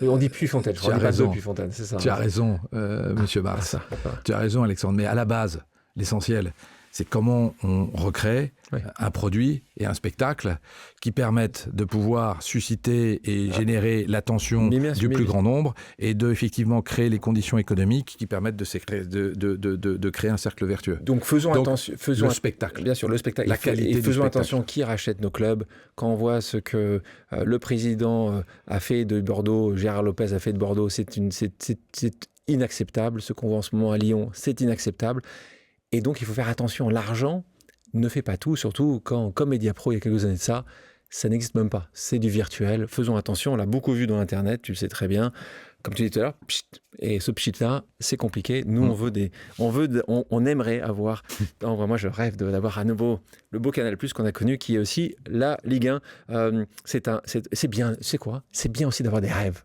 On dit Puyfontaine, je crois. On dit pas de Puyfontaine, c'est ça. Tu as raison, Monsieur Mars. Tu as raison, Alexandre. Mais à la base, l'essentiel, c'est comment on recrée un produit et un spectacle qui permettent de pouvoir susciter et générer l'attention du plus grand nombre et de effectivement créer les conditions économiques qui permettent de créer un cercle vertueux. Donc faisons attention. Le spectacle. Bien sûr, le spectacle. La qualité du faisons spectacle. attention qui rachète nos clubs. Quand on voit ce que le président a fait de Bordeaux, Gérard Lopez a fait de Bordeaux, c'est inacceptable. Ce qu'on voit en ce moment à Lyon, c'est inacceptable. Et donc, il faut faire attention. L'argent ne fait pas tout, surtout quand, comme Mediapro, il y a quelques années de ça, ça n'existe même pas. C'est du virtuel. Faisons attention. On l'a beaucoup vu dans Internet, tu le sais très bien. Comme tu disais tout à l'heure, et ce pchit-là, c'est compliqué. Nous, on aimerait avoir... Moi, je rêve d'avoir à nouveau le beau Canal+, qu'on a connu, qui est aussi la Ligue 1. C'est bien. C'est quoi ? C'est bien aussi d'avoir des rêves.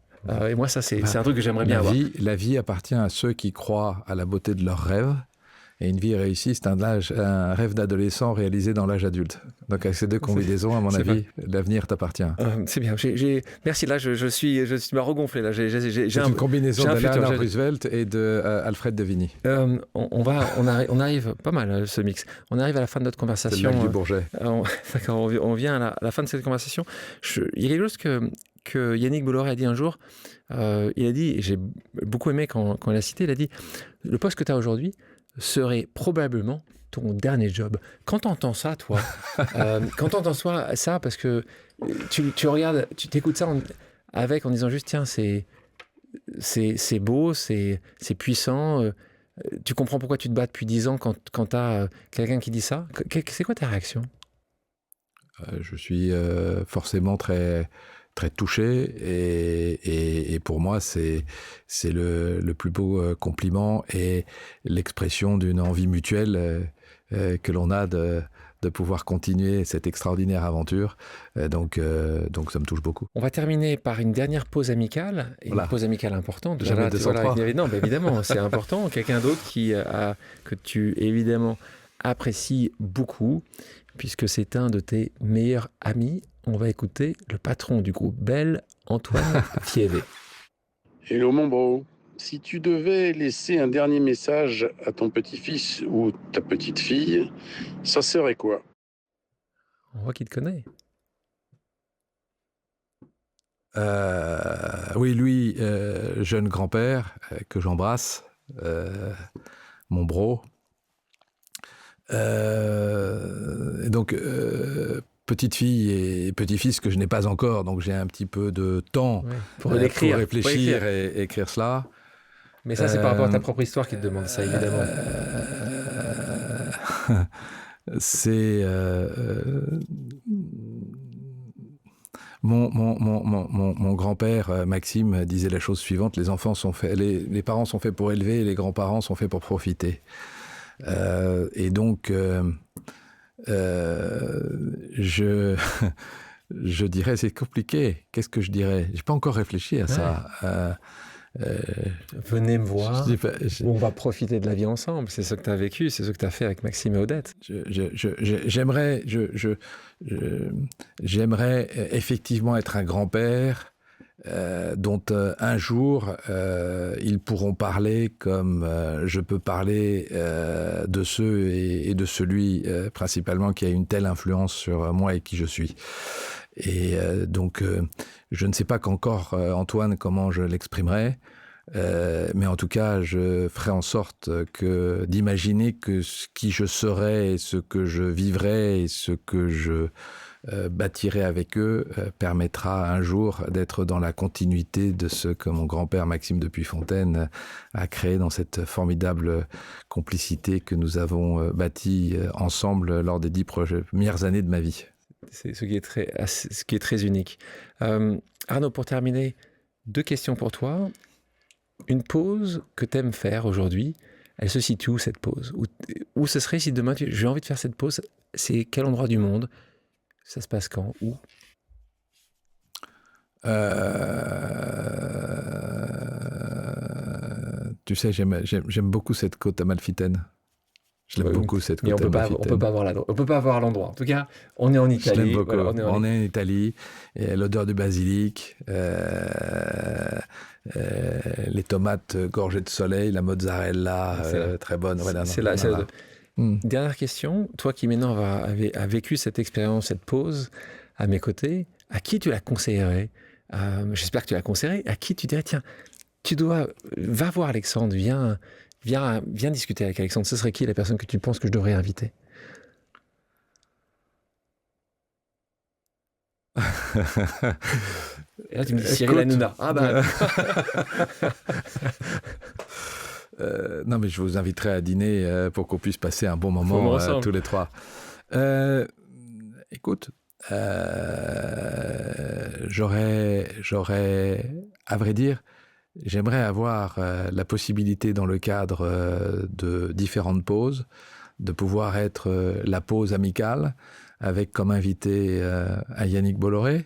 Et moi, ça, c'est un truc que j'aimerais bien avoir. La vie appartient à ceux qui croient à la beauté de leurs rêves. Et une vie réussie, c'est un rêve d'adolescent réalisé dans l'âge adulte. Donc avec ces deux combinaisons, à mon avis, l'avenir t'appartient. C'est bien. Merci. Là, je suis regonflé. Là, c'est une combinaison d'Alain Roosevelt et d'Alfred de Vigny. On arrive pas mal ce mix. On arrive à la fin de notre conversation. C'est le lac du Bourget. D'accord. On vient à la fin de cette conversation. Il y a quelque chose que Yannick Bolloré a dit un jour. Il a dit, et j'ai beaucoup aimé quand il a cité, il a dit le poste que tu as aujourd'hui serait probablement ton dernier job. Quand tu entends ça, toi, quand tu entends ça, parce que tu regardes, tu t'écoutes ça en disant juste, tiens, c'est beau, c'est puissant, tu comprends pourquoi tu te bats depuis 10 ans quand tu as quelqu'un qui dit ça. C'est quoi ta réaction ? Je suis forcément très touché et pour moi c'est le plus beau compliment et l'expression d'une envie mutuelle que l'on a de pouvoir continuer cette extraordinaire aventure. Donc ça me touche beaucoup. On va terminer par une dernière pause amicale, une pause amicale importante. Jamais 203. Non, mais évidemment, c'est important. Quelqu'un d'autre que tu évidemment apprécies beaucoup, puisque c'est un de tes meilleurs amis. On va écouter le patron du groupe Bell, Antoine Fievé. Hello mon bro, si tu devais laisser un dernier message à ton petit-fils ou ta petite-fille, ça serait quoi ? On voit qu'il te connaît. Oui, lui, jeune grand-père que j'embrasse, mon bro. Et donc... petite fille et petit-fils que je n'ai pas encore, donc j'ai un petit peu de temps pour réfléchir et écrire cela. Mais ça, c'est par rapport à ta propre histoire qu'il te demande ça, évidemment. C'est... Mon grand-père, Maxime, disait la chose suivante, les parents sont faits pour élever et les grands-parents sont faits pour profiter. Et donc... je dirais, c'est compliqué. Qu'est-ce que je dirais ? J'ai pas encore réfléchi à ça. Venez me voir. On va profiter de la vie ensemble. C'est ce que tu as vécu, c'est ce que tu as fait avec Maxime et Odette. J'aimerais effectivement être un grand-père dont un jour ils pourront parler comme je peux parler de ceux et de celui principalement qui a une telle influence sur moi et qui je suis. Et donc je ne sais pas qu'encore Antoine comment je l'exprimerai, mais en tout cas je ferai en sorte d'imaginer que qui je serai et ce que je vivrai et ce que je bâtirai avec eux permettra un jour d'être dans la continuité de ce que mon grand-père Maxime de Puyfontaine a créé dans cette formidable complicité que nous avons bâtie ensemble lors des 10 premières années de ma vie. C'est ce qui est très unique. Arnaud, pour terminer, 2 questions pour toi. Une pause que tu aimes faire aujourd'hui, elle se situe où cette pause ? Où ce serait si demain j'ai envie de faire cette pause ? C'est quel endroit du monde ? Ça se passe quand ? Où ? Tu sais, j'aime beaucoup cette côte amalfitaine. Je l'aime beaucoup cette mais on peut pas avoir l'endroit. En tout cas, on est en Italie. Je l'aime beaucoup. Voilà, on est en Italie. Et l'odeur du basilic, les tomates gorgées de soleil, la mozzarella très bonne. Voilà, Dernière question. Toi qui maintenant a vécu cette expérience, cette pause à mes côtés, à qui tu la conseillerais? J'espère que tu la conseillerais. À qui tu dirais, tiens, va voir Alexandre, viens discuter avec Alexandre. Ce serait qui la personne que tu penses que je devrais inviter? Et là, tu me dis Cyril Hanouna. Non, mais je vous inviterai à dîner pour qu'on puisse passer un bon moment tous les trois. Écoute, j'aurais, à vrai dire, j'aimerais avoir la possibilité dans le cadre de différentes pauses, de pouvoir être la pause amicale, avec comme invité un Yannick Bolloré,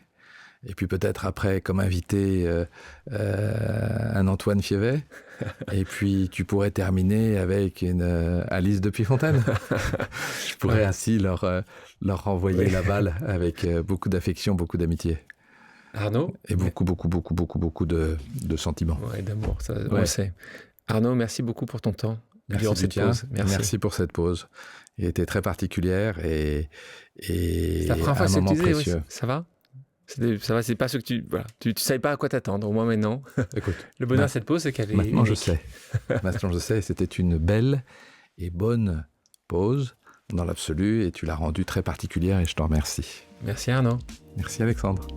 et puis peut-être après comme invité un Antoine Fievet, et puis tu pourrais terminer avec une Alice de Puyfontaine. Je pourrais ainsi leur renvoyer la balle avec beaucoup d'affection, beaucoup d'amitié. Arnaud? Et beaucoup de sentiments. Ouais, d'amour, ça, on le sait. Arnaud, merci beaucoup pour ton temps. Merci pour cette pause. Elle était très particulière et la première fois un moment précieux. Oui, ça va? Ça va, c'est pas ce que tu savais pas à quoi t'attendre. Au moins maintenant, écoute, le bonheur de cette pause, c'est qu'elle est Maintenant je sais. C'était une belle et bonne pause dans l'absolu et tu l'as rendue très particulière et je t'en remercie. Merci Arnaud. Merci Alexandre.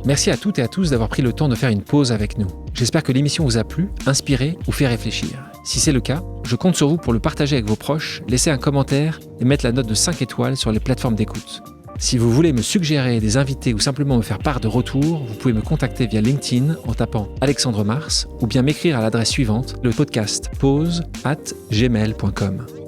Merci à toutes et à tous d'avoir pris le temps de faire une pause avec nous. J'espère que l'émission vous a plu, inspiré ou fait réfléchir. Si c'est le cas, je compte sur vous pour le partager avec vos proches, laisser un commentaire et mettre la note de 5 étoiles sur les plateformes d'écoute. Si vous voulez me suggérer des invités ou simplement me faire part de retours, vous pouvez me contacter via LinkedIn en tapant Alexandre Mars ou bien m'écrire à l'adresse suivante, le podcast pause@gmail.com.